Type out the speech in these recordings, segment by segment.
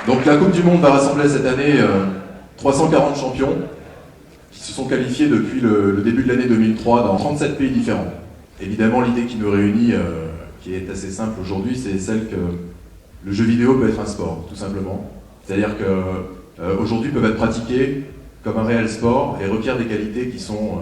Donc la Coupe du Monde va rassembler cette année 340 champions qui se sont qualifiés depuis le début de l'année 2003 dans 37 pays différents. Évidemment, l'idée qui nous réunit, qui est assez simple aujourd'hui, c'est celle que le jeu vidéo peut être un sport, tout simplement. C'est-à-dire qu'aujourd'hui peuvent être pratiqués comme un réel sport et requiert des qualités qui sont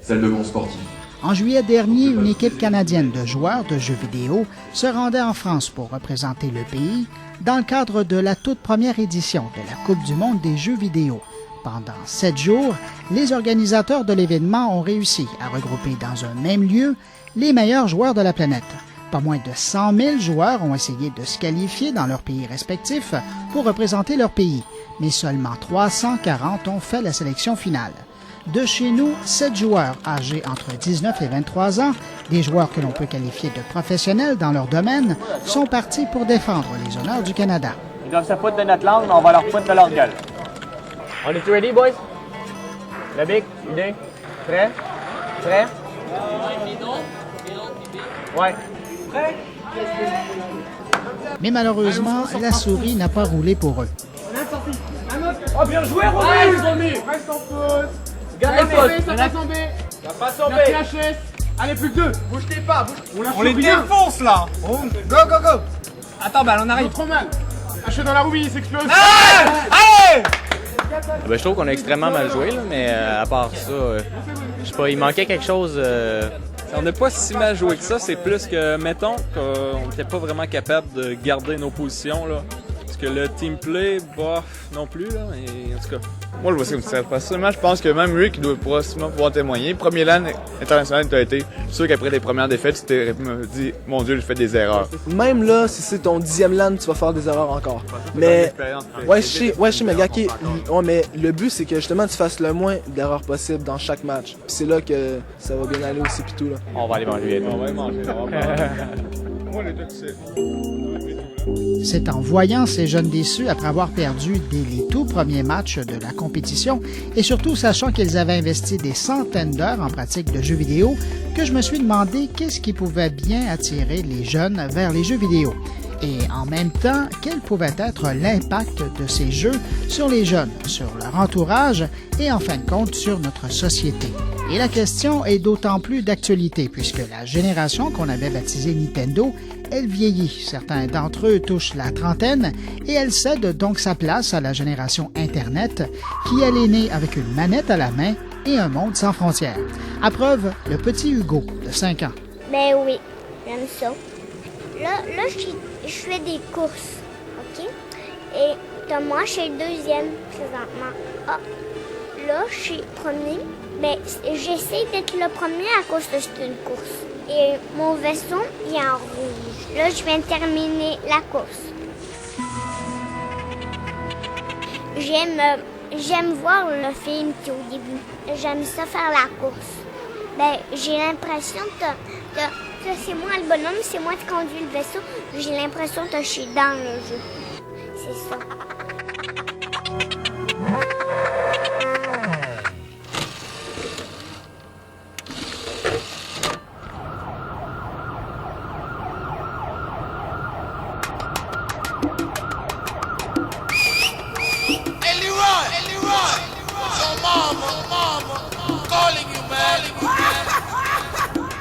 celles de bons sportifs. En juillet dernier, une équipe canadienne de joueurs de jeux vidéo se rendait en France pour représenter le pays dans le cadre de la toute première édition de la Coupe du monde des jeux vidéo. Pendant 7 jours, les organisateurs de l'événement ont réussi à regrouper dans un même lieu les meilleurs joueurs de la planète. Pas moins de 100 000 joueurs ont essayé de se qualifier dans leurs pays respectifs pour représenter leur pays, mais seulement 340 ont fait la sélection finale. De chez nous, 7 joueurs âgés entre 19 et 23 ans, des joueurs que l'on peut qualifier de professionnels dans leur domaine, sont partis pour défendre les honneurs du Canada. Ils doivent se foutre de notre langue, mais on va leur foutre de leur gueule. On est ready, boys? Le bic, idée? Prêt? Prêt? Ouais. Prêt? Mais malheureusement, la souris n'a pas roulé pour eux. Oh, bien joué, Romy! Reste en pause. Garde les fautes. Ça passe en B. Ça passe en B. La PHS. Allez, plus que 2. Bougez pas, On les défonce là. Go, go, go! Attends, on arrive. Trop mal. Haché dans la roue, il s'explose. Allez! Je trouve qu'on a extrêmement mal joué, là, mais à part ça, je sais pas, il manquait quelque chose. On n'a pas si mal joué que ça, c'est plus que, mettons, qu'on n'était pas vraiment capable de garder nos positions, là. Parce que le team play, bof, non plus, là, mais en tout cas. Moi, je vois ça comme ça. Personnellement, je pense que même Rick doit pouvoir témoigner. Premier LAN international que tu as été, je suis sûr qu'après tes premières défaites, tu t'es dit, mon Dieu, j'ai fait des erreurs. Même là, si c'est ton 10e LAN, tu vas faire des erreurs encore. Mais, ouais, je sais, mais gars, mais le but, c'est que justement, tu fasses le moins d'erreurs possible dans chaque match. Puis c'est là que ça va bien aller aussi, pis tout, là. On va aller manger. On va manger. Moi, les deux, tu sais. C'est en voyant ces jeunes déçus après avoir perdu dès les tout premiers matchs de la compétition et surtout sachant qu'ils avaient investi des centaines d'heures en pratique de jeux vidéo que je me suis demandé qu'est-ce qui pouvait bien attirer les jeunes vers les jeux vidéo. Et en même temps, quel pouvait être l'impact de ces jeux sur les jeunes, sur leur entourage et en fin de compte sur notre société. Et la question est d'autant plus d'actualité puisque la génération qu'on avait baptisée Nintendo, elle vieillit. Certains d'entre eux touchent la trentaine et elle cède donc sa place à la génération Internet qui elle est née avec une manette à la main et un monde sans frontières. À preuve, le petit Hugo de 5 ans. Ben oui, j'aime ça. Là, je fais des courses, OK? Et moi, je suis deuxième présentement. Ah, là, je suis premier. Mais j'essaie d'être le premier à cause que c'est une course. Et mon vaisseau, il est en rouge. Là, je viens de terminer la course. J'aime voir le film qui est au début. J'aime ça faire la course. Ben, j'ai l'impression que c'est moi le bonhomme, c'est moi qui conduis le vaisseau. J'ai l'impression que je suis dans le jeu. C'est ça.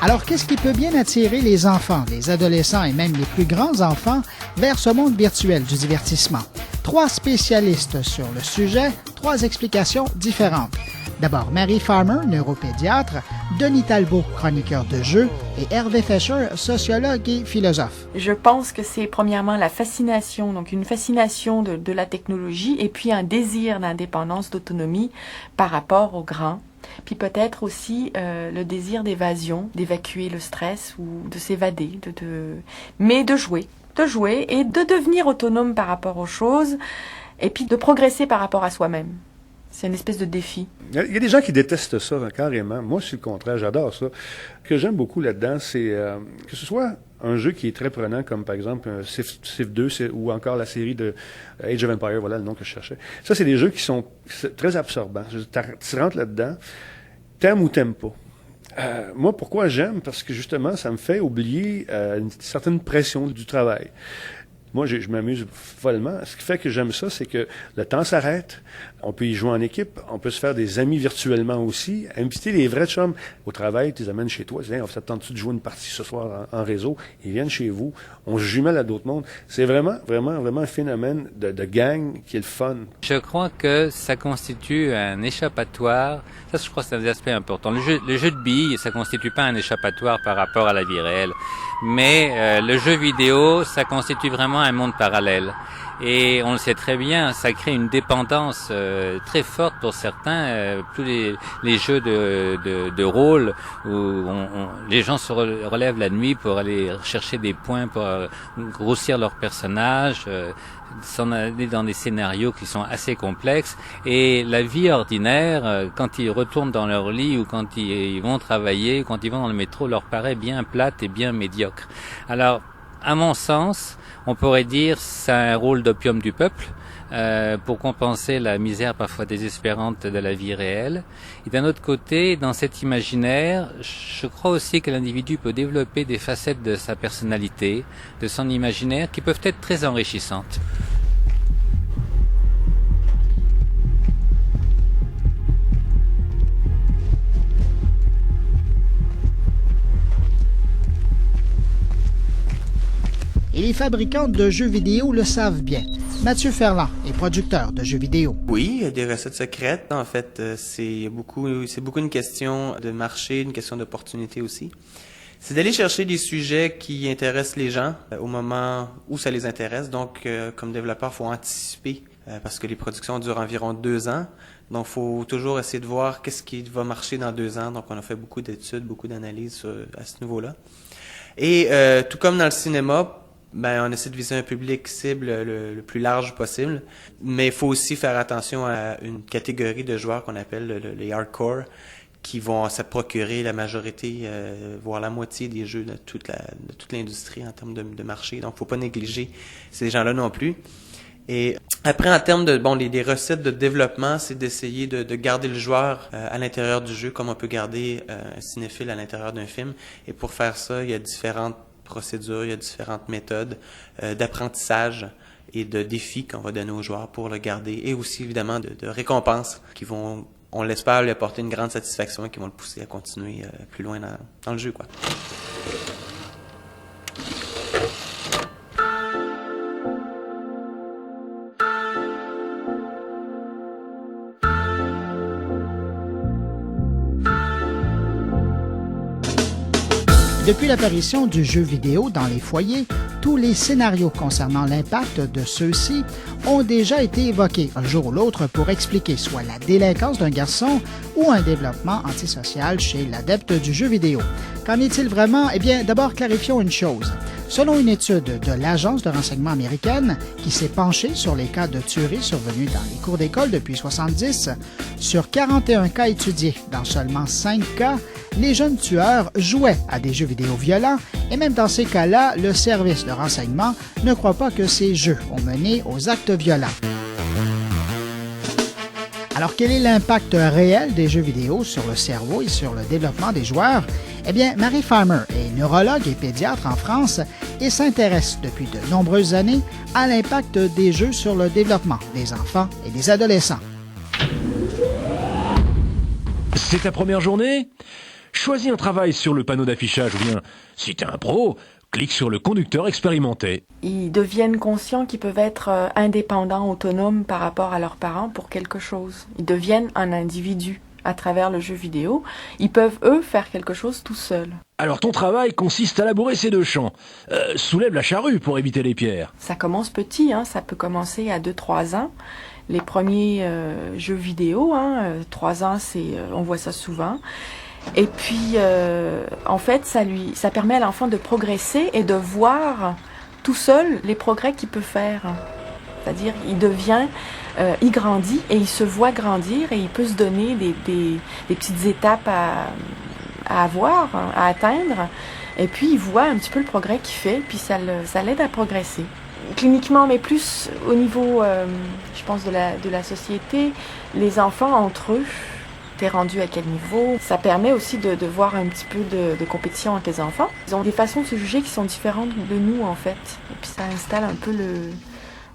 Alors, qu'est-ce qui peut bien attirer les enfants, les adolescents et même les plus grands enfants vers ce monde virtuel du divertissement? 3 spécialistes sur le sujet, 3 explications différentes. D'abord, Mary Farmer, neuropédiatre, Denis Talbot, chroniqueur de jeux, et Hervé Fischer, sociologue et philosophe. Je pense que c'est premièrement la fascination, donc une fascination de la technologie et puis un désir d'indépendance, d'autonomie par rapport aux grands. Puis peut-être aussi le désir d'évasion, d'évacuer le stress ou de s'évader, mais de jouer et de devenir autonome par rapport aux choses et puis de progresser par rapport à soi-même. C'est une espèce de défi. Il y a des gens qui détestent ça, carrément. Moi, c'est le contraire, j'adore ça. Ce que j'aime beaucoup là-dedans, c'est que ce soit un jeu qui est très prenant, comme par exemple Civ 2 ou encore la série de Age of Empires, voilà le nom que je cherchais. Ça, c'est des jeux qui sont très absorbants. Tu rentres là-dedans, t'aimes ou t'aimes pas. Moi, pourquoi j'aime? Parce que justement, ça me fait oublier une certaine pression du travail. Moi, je m'amuse follement. Ce qui fait que j'aime ça, c'est que le temps s'arrête. On peut y jouer en équipe. On peut se faire des amis virtuellement aussi. Inviter les vrais chums au travail, tu les amènes chez toi. Tu dis, on s'attend-tu de jouer une partie ce soir en réseau? Ils viennent chez vous. On se jumelle à d'autres mondes. C'est vraiment un phénomène de gang qui est le fun. Je crois que ça constitue un échappatoire. Ça, je crois que c'est un des aspects importants. Le jeu de billes, ça constitue pas un échappatoire par rapport à la vie réelle. Mais le jeu vidéo, ça constitue vraiment un monde parallèle. Et on le sait très bien, ça crée une dépendance très forte pour certains. Tous les jeux de rôle où les gens se relèvent la nuit pour aller chercher des points, pour grossir leur personnage, s'en aller dans des scénarios qui sont assez complexes. Et la vie ordinaire, quand ils retournent dans leur lit ou quand ils vont travailler, quand ils vont dans le métro, leur paraît bien plate et bien médiocre. Alors, à mon sens, on pourrait dire c'est un rôle d'opium du peuple pour compenser la misère parfois désespérante de la vie réelle. Et d'un autre côté, dans cet imaginaire, je crois aussi que l'individu peut développer des facettes de sa personnalité, de son imaginaire, qui peuvent être très enrichissantes. Et les fabricants de jeux vidéo le savent bien. Mathieu Ferland est producteur de jeux vidéo. Oui, il y a des recettes secrètes. En fait, c'est beaucoup une question de marché, une question d'opportunité aussi. C'est d'aller chercher des sujets qui intéressent les gens au moment où ça les intéresse. Donc, comme développeur, il faut anticiper parce que les productions durent environ 2 ans. Donc, il faut toujours essayer de voir qu'est-ce qui va marcher dans 2 ans. Donc, on a fait beaucoup d'études, beaucoup d'analyses à ce niveau-là. Et tout comme dans le cinéma, on essaie de viser un public cible le plus large possible, mais il faut aussi faire attention à une catégorie de joueurs qu'on appelle les hardcore, qui vont se procurer la majorité, voire la moitié des jeux de toute l'industrie en termes de marché. Donc, faut pas négliger ces gens-là non plus. Et après, en termes de des recettes de développement, c'est d'essayer de garder le joueur à l'intérieur du jeu, comme on peut garder un cinéphile à l'intérieur d'un film. Et pour faire ça, il y a différentes procédures, il y a différentes méthodes d'apprentissage et de défis qu'on va donner aux joueurs pour le garder, et aussi évidemment de récompenses qui vont, on l'espère, lui apporter une grande satisfaction et qui vont le pousser à continuer plus loin dans le jeu, quoi. Depuis l'apparition du jeu vidéo dans les foyers, tous les scénarios concernant l'impact de ceux-ci ont déjà été évoqués un jour ou l'autre pour expliquer soit la délinquance d'un garçon ou un développement antisocial chez l'adepte du jeu vidéo. Qu'en est-il vraiment? Eh bien, d'abord, clarifions une chose. Selon une étude de l'Agence de renseignement américaine qui s'est penchée sur les cas de tueries survenus dans les cours d'école depuis 70, sur 41 cas étudiés, dans seulement 5 cas, les jeunes tueurs jouaient à des jeux vidéo violents et même dans ces cas-là, le service de renseignement ne croit pas que ces jeux ont mené aux actes violents. Alors, quel est l'impact réel des jeux vidéo sur le cerveau et sur le développement des joueurs? Eh bien, Marie Farmer est neurologue et pédiatre en France et s'intéresse depuis de nombreuses années à l'impact des jeux sur le développement des enfants et des adolescents. C'est ta première journée? Choisis un travail sur le panneau d'affichage ou bien, si t'es un pro, clique sur le conducteur expérimenté. Ils deviennent conscients qu'ils peuvent être indépendants, autonomes par rapport à leurs parents pour quelque chose. Ils deviennent un individu à travers le jeu vidéo. Ils peuvent, eux, faire quelque chose tout seuls. Alors ton travail consiste à labourer ces 2 champs. Soulève la charrue pour éviter les pierres. Ça commence petit, ça peut commencer à 2-3 ans. Les premiers jeux vidéo, 3 ans, on voit ça souvent. Et puis, en fait, ça permet à l'enfant de progresser et de voir tout seul les progrès qu'il peut faire. C'est-à-dire, il grandit et il se voit grandir et il peut se donner des petites étapes à avoir, à atteindre. Et puis, il voit un petit peu le progrès qu'il fait, puis ça l'aide à progresser. Cliniquement, mais plus au niveau, je pense, de la société, les enfants entre eux t'es rendu à quel niveau. Ça permet aussi de voir un petit peu de compétition avec les enfants. Ils ont des façons de se juger qui sont différentes de nous, en fait. Et puis ça installe un peu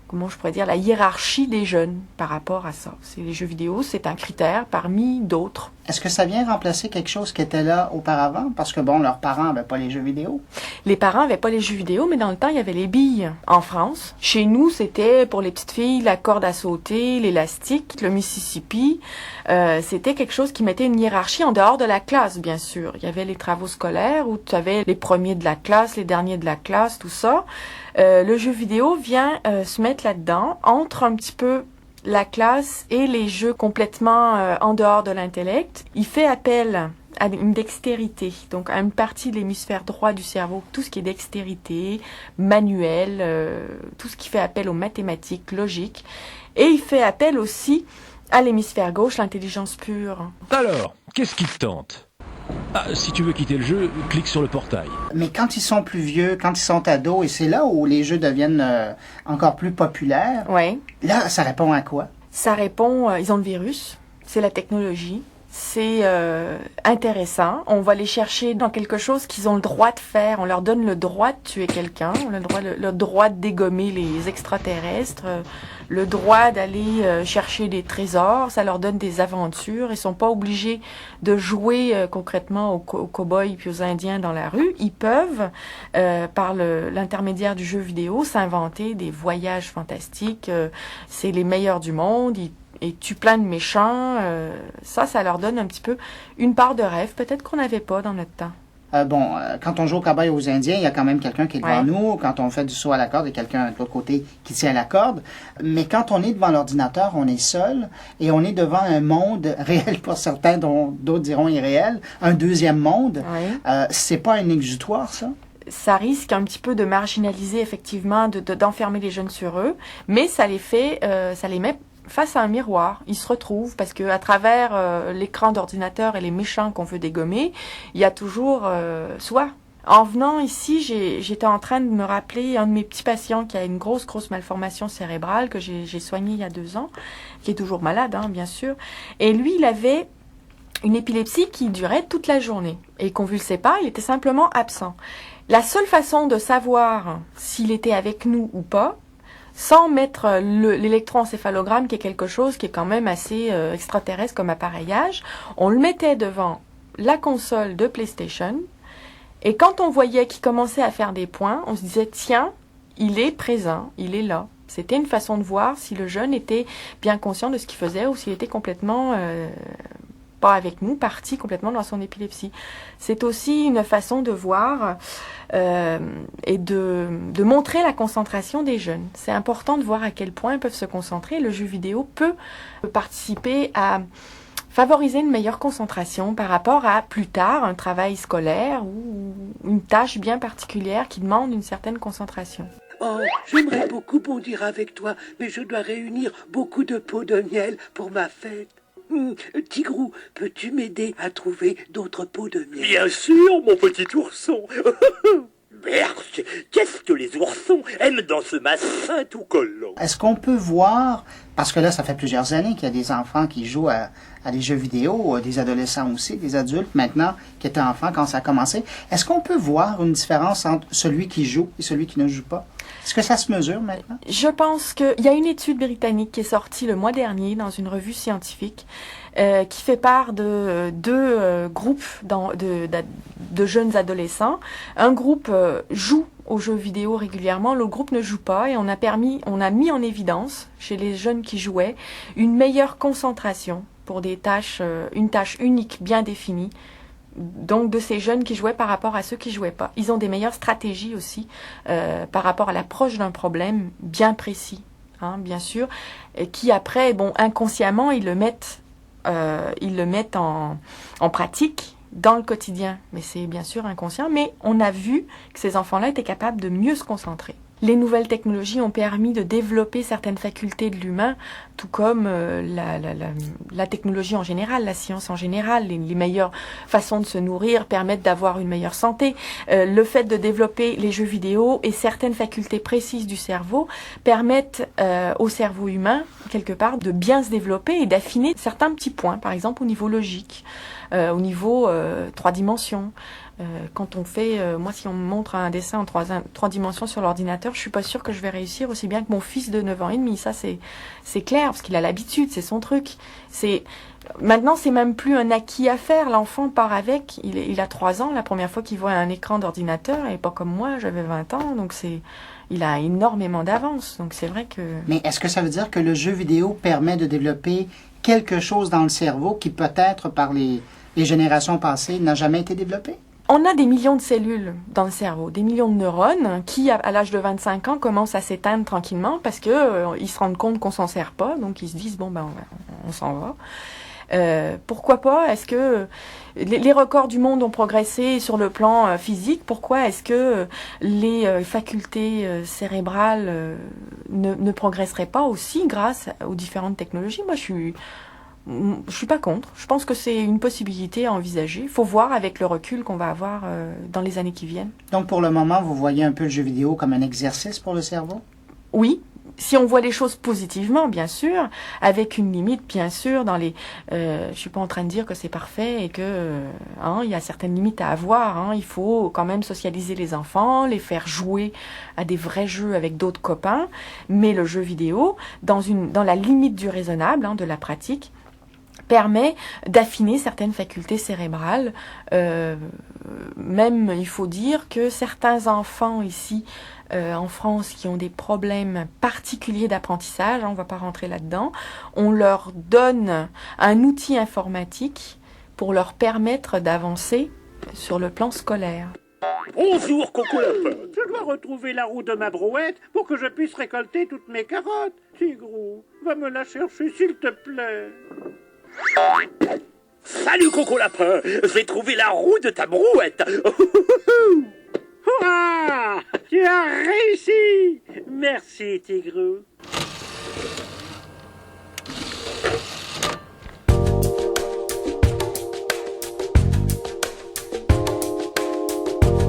comment je pourrais dire, la hiérarchie des jeunes par rapport à ça. Les jeux vidéo, c'est un critère parmi d'autres. Est-ce que ça vient remplacer quelque chose qui était là auparavant? Parce que, bon, leurs parents n'avaient pas les jeux vidéo. Les parents n'avaient pas les jeux vidéo, mais dans le temps, il y avait les billes en France. Chez nous, c'était pour les petites filles, la corde à sauter, l'élastique, le Mississippi. C'était quelque chose qui mettait une hiérarchie en dehors de la classe, bien sûr. Il y avait les travaux scolaires où tu avais les premiers de la classe, les derniers de la classe, tout ça. Le jeu vidéo vient se mettre là-dedans, entre un petit peu la classe et les jeux complètement en dehors de l'intellect. Il fait appel à une dextérité, donc à une partie de l'hémisphère droit du cerveau, tout ce qui est dextérité, manuel, tout ce qui fait appel aux mathématiques, logique. Et il fait appel aussi à l'hémisphère gauche, l'intelligence pure. Alors, qu'est-ce qui te tente? Si tu veux quitter le jeu, clique sur le portail. Mais quand ils sont plus vieux, quand ils sont ados, et c'est là où les jeux deviennent encore plus populaires, là, ça répond à quoi? Ça répond, ils ont le virus, c'est la technologie, c'est intéressant. On va les chercher dans quelque chose qu'ils ont le droit de faire. On leur donne le droit de tuer quelqu'un, on a le droit de dégommer les extraterrestres, le droit d'aller chercher des trésors. Ça leur donne des aventures. Ils sont pas obligés de jouer concrètement aux cow-boys puis aux Indiens dans la rue. Ils peuvent, par l'intermédiaire du jeu vidéo, s'inventer des voyages fantastiques. C'est les meilleurs du monde. Et tuent plein de méchants. Ça leur donne un petit peu une part de rêve, peut-être qu'on n'avait pas dans notre temps. Quand on joue au cow-boy aux Indiens, il y a quand même quelqu'un qui est devant nous. Quand on fait du saut à la corde, il y a quelqu'un de l'autre côté qui tient la corde. Mais quand on est devant l'ordinateur, on est seul et on est devant un monde réel pour certains, dont d'autres diront irréel, un deuxième monde. C'est pas un exutoire, ça? Ça risque un petit peu de marginaliser, effectivement, d'enfermer les jeunes sur eux, mais ça les met face à un miroir. Ils se retrouvent parce que à travers l'écran d'ordinateur et les méchants qu'on veut dégommer, il y a toujours soi. En venant ici, j'étais en train de me rappeler un de mes petits patients qui a une grosse malformation cérébrale que j'ai soigné il y a 2 ans, qui est toujours malade, bien sûr. Et lui, il avait une épilepsie qui durait toute la journée et il convulsait pas, il était simplement absent. La seule façon de savoir s'il était avec nous ou pas, sans mettre l'électroencéphalogramme, qui est quelque chose qui est quand même assez extraterrestre comme appareillage, on le mettait devant la console de PlayStation, et quand on voyait qu'il commençait à faire des points, on se disait, tiens, il est présent, il est là. C'était une façon de voir si le jeune était bien conscient de ce qu'il faisait ou s'il était complètement pas avec nous, parti complètement dans son épilepsie. C'est aussi une façon de voir et de montrer la concentration des jeunes. C'est important de voir à quel point ils peuvent se concentrer. Le jeu vidéo peut participer à favoriser une meilleure concentration par rapport à plus tard un travail scolaire ou une tâche bien particulière qui demande une certaine concentration. Oh, j'aimerais beaucoup bondir avec toi, mais je dois réunir beaucoup de pots de miel pour ma fête. Tigrou, peux-tu m'aider à trouver d'autres pots de miel? Bien sûr, mon petit ourson. Merde, qu'est-ce que les oursons aiment dans ce massin tout collant? Est-ce qu'on peut voir, parce que là, ça fait plusieurs années qu'il y a des enfants qui jouent à des jeux vidéo, des adolescents aussi, des adultes maintenant qui étaient enfants quand ça a commencé. Est-ce qu'on peut voir une différence entre celui qui joue et celui qui ne joue pas? Est-ce que ça se mesure maintenant? Je pense qu'il y a une étude britannique qui est sortie le mois dernier dans une revue scientifique qui fait part de 2 groupes de jeunes adolescents. Un groupe joue aux jeux vidéo régulièrement, l'autre groupe ne joue pas et on a mis en évidence chez les jeunes qui jouaient une meilleure concentration pour des tâches, une tâche unique bien définie. Donc de ces jeunes qui jouaient par rapport à ceux qui jouaient pas. Ils ont des meilleures stratégies aussi par rapport à l'approche d'un problème bien précis, bien sûr, et qui après, inconsciemment, ils le mettent en pratique dans le quotidien. Mais c'est bien sûr inconscient, mais on a vu que ces enfants-là étaient capables de mieux se concentrer. Les nouvelles technologies ont permis de développer certaines facultés de l'humain, tout comme la technologie en général, la science en général. Les meilleures façons de se nourrir permettent d'avoir une meilleure santé. Le fait de développer les jeux vidéo et certaines facultés précises du cerveau permettent au cerveau humain, quelque part, de bien se développer et d'affiner certains petits points, par exemple au niveau logique, au niveau 3 dimensions. Quand on fait, moi si on me montre un dessin en 3 dimensions sur l'ordinateur, je suis pas sûre que je vais réussir aussi bien que mon fils de 9 ans et demi. Ça c'est clair parce qu'il a l'habitude, c'est son truc. Maintenant c'est même plus un acquis à faire. L'enfant part avec. Il a 3 ans. La première fois qu'il voit un écran d'ordinateur, et pas comme moi, j'avais 20 ans, donc il a énormément d'avance. Donc c'est vrai que. Mais est-ce que ça veut dire que le jeu vidéo permet de développer quelque chose dans le cerveau qui peut-être par les générations passées n'a jamais été développé? On a des millions de cellules dans le cerveau, des millions de neurones qui, à l'âge de 25 ans, commencent à s'éteindre tranquillement parce que ils se rendent compte qu'on s'en sert pas, donc ils se disent bon on s'en va. Pourquoi pas? Est-ce que les records du monde ont progressé sur le plan physique? Pourquoi est-ce que les facultés cérébrales ne progresseraient pas aussi grâce aux différentes technologies? Moi, je suis pas contre. Je pense que c'est une possibilité à envisager. Il faut voir avec le recul qu'on va avoir dans les années qui viennent. Donc, pour le moment, vous voyez un peu le jeu vidéo comme un exercice pour le cerveau? Oui. Si on voit les choses positivement, bien sûr, avec une limite, bien sûr, dans les... je suis pas en train de dire que c'est parfait et que il y a certaines limites à avoir. Il faut quand même socialiser les enfants, les faire jouer à des vrais jeux avec d'autres copains. Mais le jeu vidéo, dans la limite du raisonnable, de la pratique, permet d'affiner certaines facultés cérébrales. Même, il faut dire que certains enfants ici, en France, qui ont des problèmes particuliers d'apprentissage, on ne va pas rentrer là-dedans, on leur donne un outil informatique pour leur permettre d'avancer sur le plan scolaire. Bonjour, Coco Lapin. Je dois retrouver la roue de ma brouette pour que je puisse récolter toutes mes carottes. Tigrou, va me la chercher s'il te plaît. Salut, Coco Lapin. J'ai trouvé la roue de ta brouette. Hurrah! Tu as réussi! Merci, Tigrou.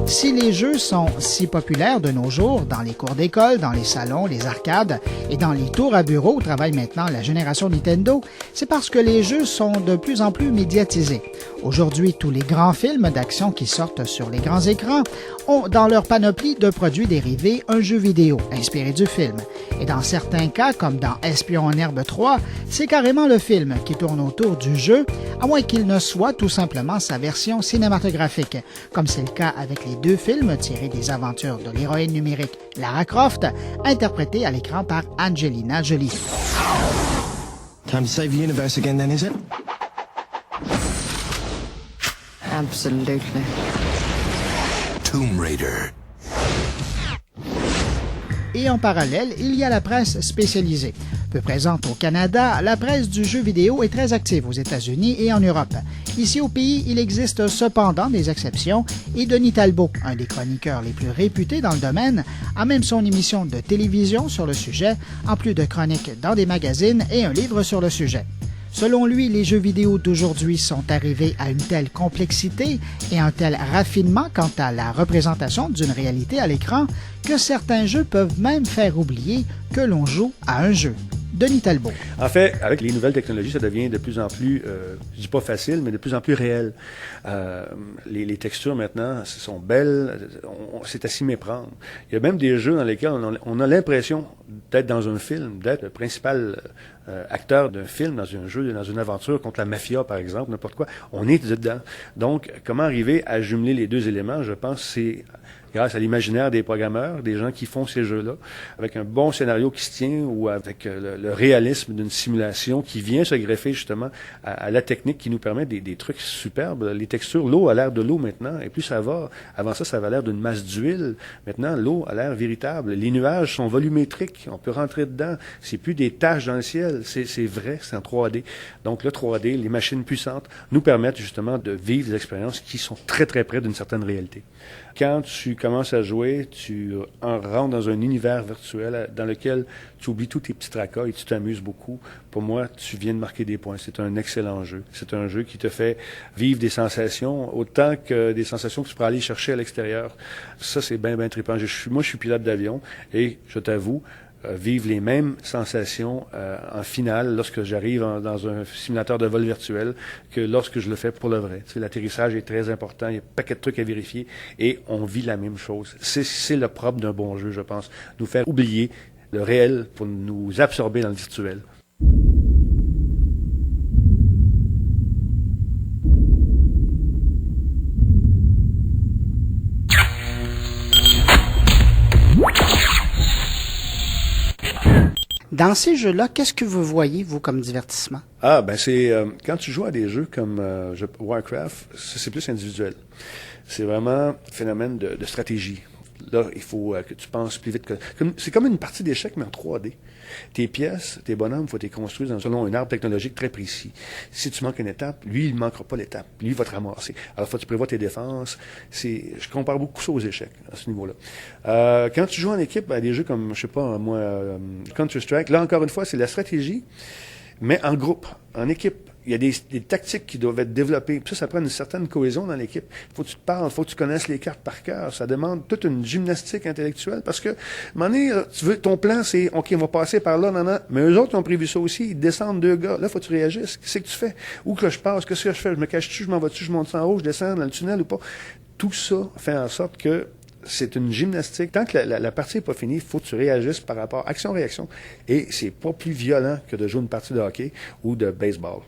Si les jeux sont si populaires de nos jours, dans les cours d'école, dans les salons, les arcades et dans les tours à bureau où travaille maintenant la génération Nintendo, c'est parce que les jeux sont de plus en plus médiatisés. Aujourd'hui, tous les grands films d'action qui sortent sur les grands écrans ont dans leur panoplie de produits dérivés un jeu vidéo inspiré du film. Et dans certains cas, comme dans Espion en herbe 3, c'est carrément le film qui tourne autour du jeu, à moins qu'il ne soit tout simplement sa version cinématographique, comme c'est le cas avec les 2 films tirés des aventures de l'héroïne numérique Lara Croft, interprétée à l'écran par Angelina Jolie. Time to save the universe again then, is it? Absolutely. Tomb Raider. Et en parallèle, il y a la presse spécialisée. Peu présente au Canada, la presse du jeu vidéo est très active aux États-Unis et en Europe. Ici au pays, il existe cependant des exceptions et Denis Talbot, un des chroniqueurs les plus réputés dans le domaine, a même son émission de télévision sur le sujet, en plus de chroniques dans des magazines et un livre sur le sujet. Selon lui, les jeux vidéo d'aujourd'hui sont arrivés à une telle complexité et un tel raffinement quant à la représentation d'une réalité à l'écran que certains jeux peuvent même faire oublier que l'on joue à un jeu. Denis Talbot. En fait, avec les nouvelles technologies, ça devient de plus en plus, je dis pas facile, mais de plus en plus réel. Les textures maintenant sont belles, c'est à s'y méprendre. Il y a même des jeux dans lesquels on a l'impression d'être dans un film, d'être le principal acteur d'un film, dans un jeu, dans une aventure contre la mafia, par exemple, n'importe quoi. On est dedans. Donc, comment arriver à jumeler les 2 éléments, je pense, c'est grâce à l'imaginaire des programmeurs, des gens qui font ces jeux-là, avec un bon scénario qui se tient ou avec le réalisme d'une simulation qui vient se greffer justement à la technique qui nous permet des trucs superbes. Les textures, l'eau a l'air de l'eau maintenant, et plus ça va. Avant ça avait l'air d'une masse d'huile. Maintenant, l'eau a l'air véritable. Les nuages sont volumétriques. On peut rentrer dedans. C'est plus des taches dans le ciel. C'est vrai, c'est en 3D. Donc, le 3D, les machines puissantes nous permettent justement de vivre des expériences qui sont très, très près d'une certaine réalité. quand tu commences à jouer, tu rentres dans un univers virtuel dans lequel tu oublies tous tes petits tracas et tu t'amuses beaucoup. Pour moi, tu viens de marquer des points. C'est un excellent jeu. C'est un jeu qui te fait vivre des sensations autant que des sensations que tu pourras aller chercher à l'extérieur. Ça, c'est bien, bien trippant. Moi, je suis pilote d'avion et je t'avoue, vivre les mêmes sensations en finale lorsque j'arrive dans un simulateur de vol virtuel que lorsque je le fais pour le vrai. Tu sais, l'atterrissage est très important, il y a un paquet de trucs à vérifier et on vit la même chose. C'est le propre d'un bon jeu, je pense, nous faire oublier le réel pour nous absorber dans le virtuel. Dans ces jeux-là, qu'est-ce que vous voyez, vous, comme divertissement? Ah, ben c'est quand tu joues à des jeux comme Warcraft, c'est plus individuel. C'est vraiment un phénomène de stratégie. Là, il faut que tu penses plus vite. C'est comme une partie d'échecs, mais en 3D. Tes pièces, tes bonhommes, il faut les construire selon un arbre technologique très précis. Si tu manques une étape, lui, il ne manquera pas l'étape. Lui, il va te ramasser. Alors, il faut que tu prévois tes défenses. Je compare beaucoup ça aux échecs, à ce niveau-là. Quand tu joues en équipe, des jeux comme, je sais pas, moi, Counter-Strike, là, encore une fois, c'est la stratégie, mais en groupe, en équipe. Il y a des tactiques qui doivent être développées. Puis ça prend une certaine cohésion dans l'équipe. Il faut que tu te parles, il faut que tu connaisses les cartes par cœur. Ça demande toute une gymnastique intellectuelle parce que, à un moment donné, ton plan, c'est, OK, on va passer par là, non. Mais eux autres, ils ont prévu ça aussi. Ils descendent 2 gars. Là, il faut que tu réagisses. Qu'est-ce que tu fais? Où que je passe? Qu'est-ce que je fais? Je me cache-tu? Je m'en vais-tu? Je monte en haut? Je descends dans le tunnel ou pas? Tout ça fait en sorte que c'est une gymnastique. Tant que la partie n'est pas finie, il faut que tu réagisses par rapport à action-réaction. Et c'est pas plus violent que de jouer une partie de hockey ou de baseball.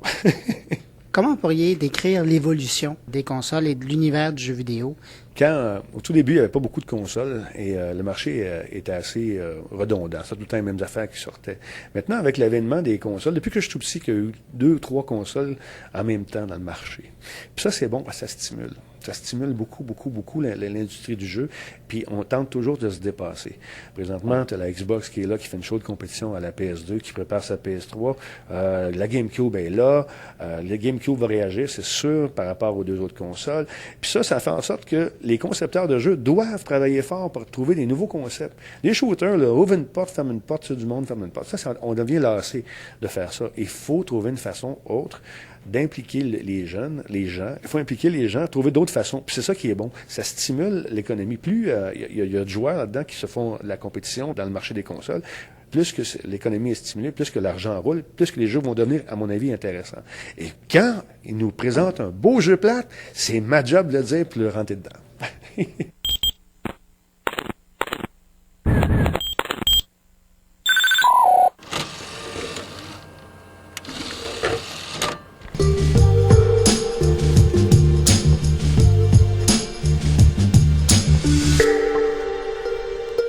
Comment pourriez-vous décrire l'évolution des consoles et de l'univers du jeu vidéo? Quand, au tout début, il n'y avait pas beaucoup de consoles et le marché était assez redondant. C'est tout le temps les mêmes affaires qui sortaient. Maintenant, avec l'avènement des consoles, depuis que je suis tout petit, qu'il y a eu 2 ou 3 consoles en même temps dans le marché. Puis ça, c'est bon parce que ça stimule. Ça stimule beaucoup, beaucoup, beaucoup l'industrie du jeu. Puis on tente toujours de se dépasser. Présentement, tu as la Xbox qui est là, qui fait une chaude compétition à la PS2, qui prépare sa PS3. La GameCube est là. Le GameCube va réagir, c'est sûr, par rapport aux 2 autres consoles. Puis ça fait en sorte que les concepteurs de jeux doivent travailler fort pour trouver des nouveaux concepts. Les shooters, là, ouvre une porte, ferme une porte, sur du monde, ferme une porte. Ça, on devient lassé de faire ça. Il faut trouver une façon autre d'impliquer les gens. Il faut impliquer les gens, trouver d'autres façons. Puis c'est ça qui est bon. Ça stimule l'économie. Plus il y a de joueurs là-dedans qui se font la compétition dans le marché des consoles, plus que l'économie est stimulée, plus que l'argent roule, plus que les jeux vont devenir, à mon avis, intéressants. Et quand ils nous présentent un beau jeu plate, c'est ma job de le dire pour le rentrer dedans.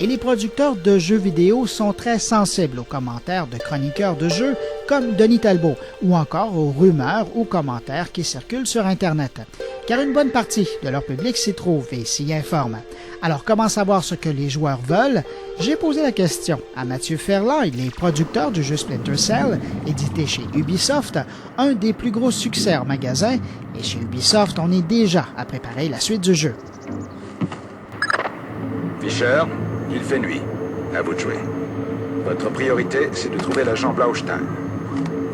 Et les producteurs de jeux vidéo sont très sensibles aux commentaires de chroniqueurs de jeux comme Denis Talbot ou encore aux rumeurs ou commentaires qui circulent sur Internet. Car une bonne partie de leur public s'y trouve et s'y informe. Alors, comment savoir ce que les joueurs veulent? J'ai posé la question à Mathieu Ferland, il est producteur du jeu Splinter Cell, édité chez Ubisoft, un des plus gros succès en magasin, et chez Ubisoft, on est déjà à préparer la suite du jeu. Fischer, il fait nuit. À vous de jouer. Votre priorité, c'est de trouver l'agent Blaustein.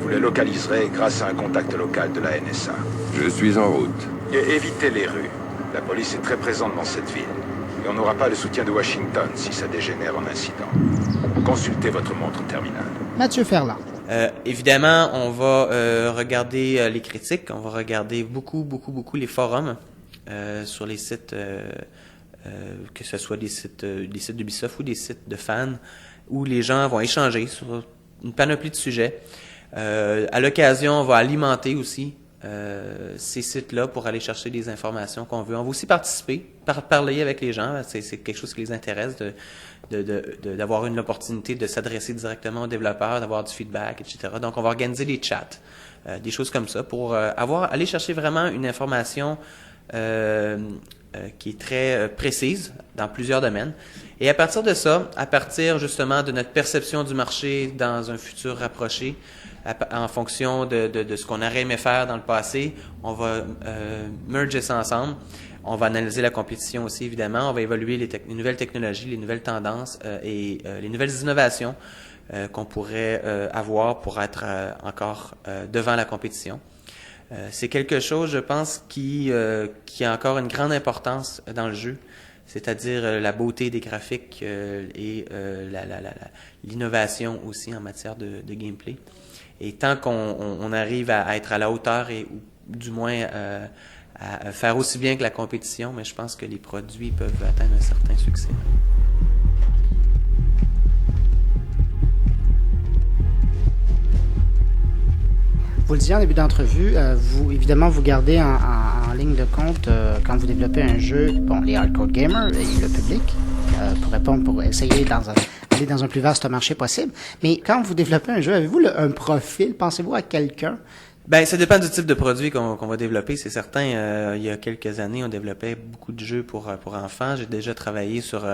Vous le localiserez grâce à un contact local de la NSA. Je suis en route. Et évitez les rues. La police est très présente dans cette ville. Et on n'aura pas le soutien de Washington si ça dégénère en incident. Consultez votre montre terminale. Mathieu Ferland. Évidemment, on va regarder les critiques. On va regarder beaucoup les forums sur les sites... que ce soit des sites d'Ubisoft ou des sites de fans, où les gens vont échanger sur une panoplie de sujets. À l'occasion, on va alimenter aussi ces sites-là pour aller chercher des informations qu'on veut. On va aussi participer, parler avec les gens. C'est quelque chose qui les intéresse, d'avoir une opportunité de s'adresser directement aux développeurs, d'avoir du feedback, etc. Donc, on va organiser des chats, des choses comme ça, pour aller chercher vraiment une information qui est très précise dans plusieurs domaines. Et à partir de ça, à partir justement de notre perception du marché dans un futur rapproché, en fonction de ce qu'on aurait aimé faire dans le passé, on va merger ça ensemble. On va analyser la compétition aussi, évidemment. On va évaluer les nouvelles technologies, les nouvelles tendances et les nouvelles innovations qu'on pourrait avoir pour être encore devant la compétition. C'est quelque chose, je pense, qui a encore une grande importance dans le jeu, c'est-à-dire la beauté des graphiques et l'innovation aussi en matière de gameplay. Et tant qu'on arrive à être à la hauteur ou du moins à faire aussi bien que la compétition, mais je pense que les produits peuvent atteindre un certain succès. Vous le disiez en début d'entrevue, vous gardez en ligne de compte quand vous développez un jeu, les hardcore gamers et le public, pour essayer d'aller dans un plus vaste marché possible. Mais quand vous développez un jeu, avez-vous un profil? Pensez-vous à quelqu'un? Ben, ça dépend du type de produit qu'on va développer, c'est certain. Il y a quelques années, on développait beaucoup de jeux pour enfants. J'ai déjà travaillé sur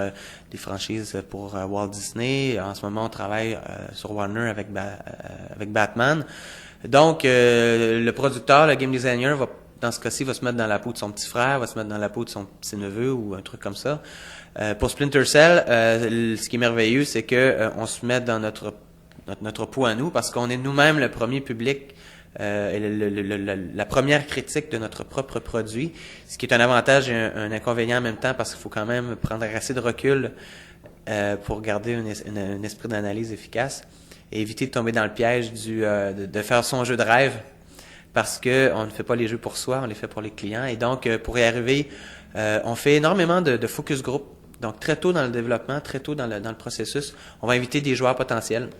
des franchises pour Walt Disney. En ce moment, on travaille sur Warner avec Batman. Donc, le producteur, le game designer, dans ce cas-ci, va se mettre dans la peau de son petit frère, va se mettre dans la peau de son petit neveu ou un truc comme ça. Pour Splinter Cell, ce qui est merveilleux, c'est que on se met dans notre peau à nous, parce qu'on est nous-mêmes le premier public et la première critique de notre propre produit, ce qui est un avantage et un inconvénient en même temps, parce qu'il faut quand même prendre assez de recul pour garder un esprit d'analyse efficace et éviter de tomber dans le piège de faire son jeu de rêve, parce que on ne fait pas les jeux pour soi, on les fait pour les clients. Et donc, pour y arriver, on fait énormément de focus group. Donc, très tôt dans le développement, très tôt dans le processus, on va inviter des joueurs potentiels,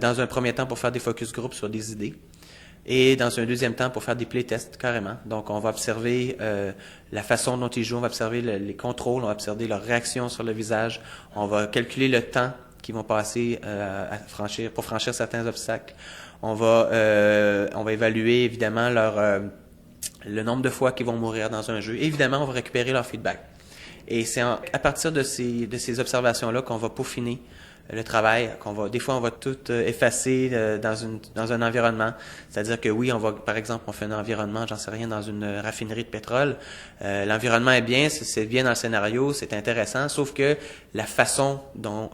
dans un premier temps pour faire des focus group sur des idées, et dans un deuxième temps pour faire des playtests carrément. Donc, on va observer la façon dont ils jouent, on va observer les contrôles, on va observer leurs réactions sur le visage, on va calculer le temps qu'ils vont passer pour franchir certains obstacles. On va évaluer évidemment le nombre de fois qu'ils vont mourir dans un jeu. Et évidemment, on va récupérer leur feedback. Et c'est à partir de ces observations-là qu'on va peaufiner le travail, des fois on va tout effacer dans un environnement. C'est-à-dire que oui, par exemple, on fait un environnement, j'en sais rien, dans une raffinerie de pétrole. L'environnement est bien, c'est bien dans le scénario, c'est intéressant, sauf que la façon dont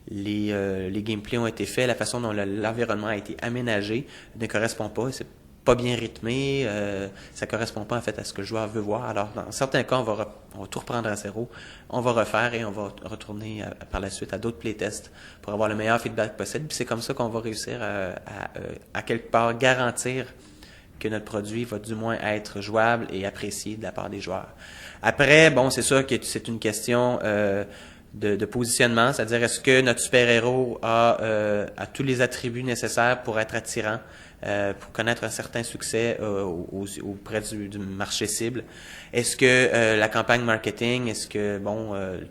les gameplays ont été faits, la façon dont l'environnement a été aménagé ne correspond pas. C'est pas bien rythmé, ça correspond pas en fait à ce que le joueur veut voir. Alors dans certains cas, on va tout reprendre à zéro, on va refaire et on va retourner par la suite à d'autres playtests pour avoir le meilleur feedback possible. Puis c'est comme ça qu'on va réussir à quelque part garantir que notre produit va du moins être jouable et apprécié de la part des joueurs. Après, c'est sûr que c'est une question de positionnement, c'est-à-dire est-ce que notre super-héros a tous les attributs nécessaires pour être attirant, pour connaître un certain succès auprès du marché cible. Est-ce que la campagne marketing, est-ce que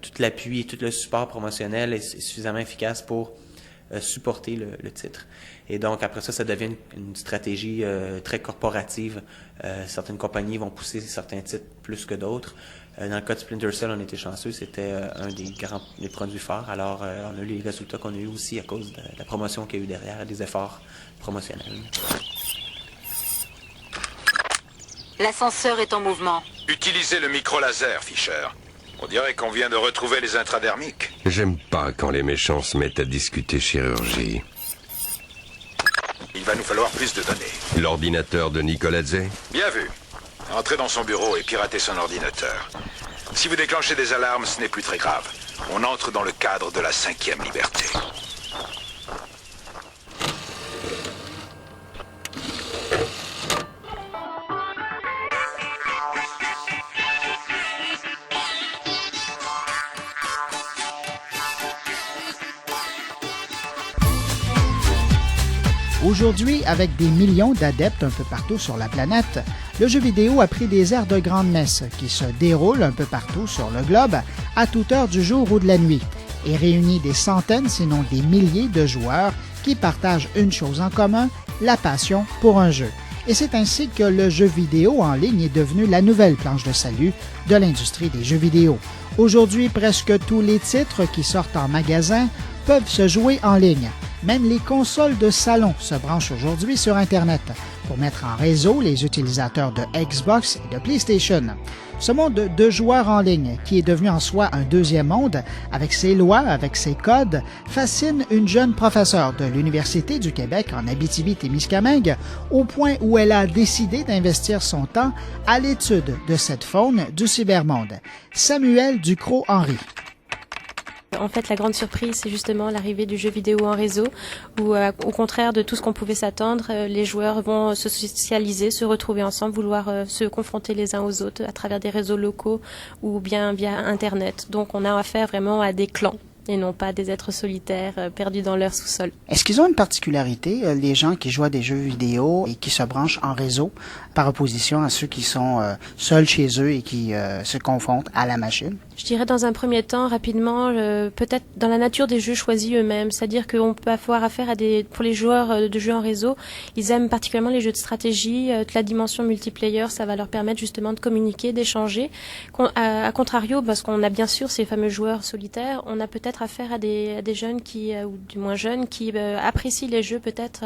tout l'appui, tout le support promotionnel est suffisamment efficace pour supporter le titre? Et donc après ça devient une stratégie très corporative. Certaines compagnies vont pousser certains titres plus que d'autres. Dans le cas de Splinter Cell, on était chanceux, c'était un des produits forts. Alors, on a eu les résultats qu'on a eu aussi à cause de la promotion qu'il y a eu derrière, des efforts promotionnels. L'ascenseur est en mouvement. Utilisez le micro-laser, Fisher. On dirait qu'on vient de retrouver les intradermiques. J'aime pas quand les méchants se mettent à discuter chirurgie. Il va nous falloir plus de données. L'ordinateur de Nicoladze? Bien vu. Entrez dans son bureau et piratez son ordinateur. Si vous déclenchez des alarmes, ce n'est plus très grave. On entre dans le cadre de la 5e liberté. Aujourd'hui, avec des millions d'adeptes un peu partout sur la planète, le jeu vidéo a pris des airs de grande messe qui se déroulent un peu partout sur le globe à toute heure du jour ou de la nuit et réunit des centaines, sinon des milliers de joueurs qui partagent une chose en commun, la passion pour un jeu. Et c'est ainsi que le jeu vidéo en ligne est devenu la nouvelle planche de salut de l'industrie des jeux vidéo. Aujourd'hui, presque tous les titres qui sortent en magasin peuvent se jouer en ligne. Même les consoles de salon se branchent aujourd'hui sur Internet. pour mettre en réseau les utilisateurs de Xbox et de PlayStation. Ce monde de joueurs en ligne, qui est devenu en soi un deuxième monde, avec ses lois, avec ses codes, fascine une jeune professeure de l'Université du Québec en Abitibi-Témiscamingue, au point où elle a décidé d'investir son temps à l'étude de cette faune du cybermonde. Samuel Ducrot-Henry. En fait, la grande surprise, c'est justement l'arrivée du jeu vidéo en réseau, où au contraire de tout ce qu'on pouvait s'attendre, les joueurs vont se socialiser, se retrouver ensemble, vouloir se confronter les uns aux autres à travers des réseaux locaux ou bien via Internet. Donc on a affaire vraiment à des clans et non pas des êtres solitaires perdus dans leur sous-sol. Est-ce qu'ils ont une particularité, les gens qui jouent à des jeux vidéo et qui se branchent en réseau, par opposition à ceux qui sont seuls chez eux et qui se confrontent à la machine? Je dirais dans un premier temps, rapidement, peut-être dans la nature des jeux choisis eux-mêmes. C'est-à-dire qu'on peut avoir affaire à pour les joueurs de jeux en réseau, ils aiment particulièrement les jeux de stratégie, la dimension multiplayer, ça va leur permettre justement de communiquer, d'échanger. À contrario, parce qu'on a bien sûr ces fameux joueurs solitaires, on a peut-être affaire à des jeunes ou du moins jeunes, qui apprécient les jeux peut-être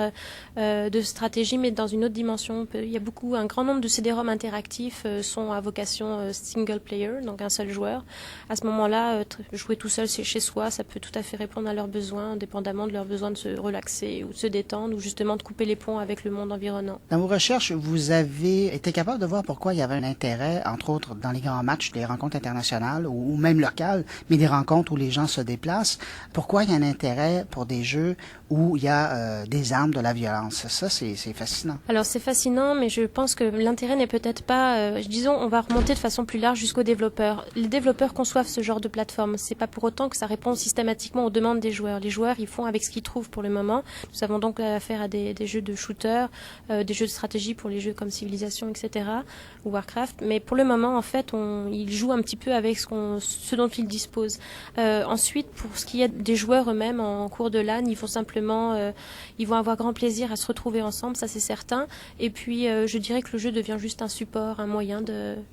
de stratégie, mais dans une autre dimension. Il y a un grand nombre de CD-ROM interactifs sont à vocation single player, donc un seul joueur. À ce moment-là, jouer tout seul chez soi, ça peut tout à fait répondre à leurs besoins, indépendamment de leur besoin de se relaxer ou de se détendre ou justement de couper les ponts avec le monde environnant. Dans vos recherches, vous avez été capable de voir pourquoi il y avait un intérêt, entre autres, dans les grands matchs, les rencontres internationales ou même locales, mais des rencontres où les gens se déplacent. Pourquoi il y a un intérêt pour des jeux où il y a des armes, de la violence? Ça, c'est fascinant. Alors, c'est fascinant, mais je pense que l'intérêt n'est peut-être pas... disons, on va remonter de façon plus large jusqu'aux développeurs. Les développeurs conçoivent ce genre de plateforme. C'est pas pour autant que ça répond systématiquement aux demandes des joueurs. Les joueurs, ils font avec ce qu'ils trouvent pour le moment. Nous avons donc affaire à des jeux de shooter, des jeux de stratégie pour les jeux comme Civilization, etc., ou Warcraft. Mais pour le moment, en fait, ils jouent un petit peu avec ce dont ils disposent. Ensuite, pour ce qui est des joueurs eux-mêmes en cours de LAN, ils vont simplement, ils vont avoir grand plaisir à se retrouver ensemble, ça c'est certain. Et puis, je dirais que le jeu devient juste un support, un moyen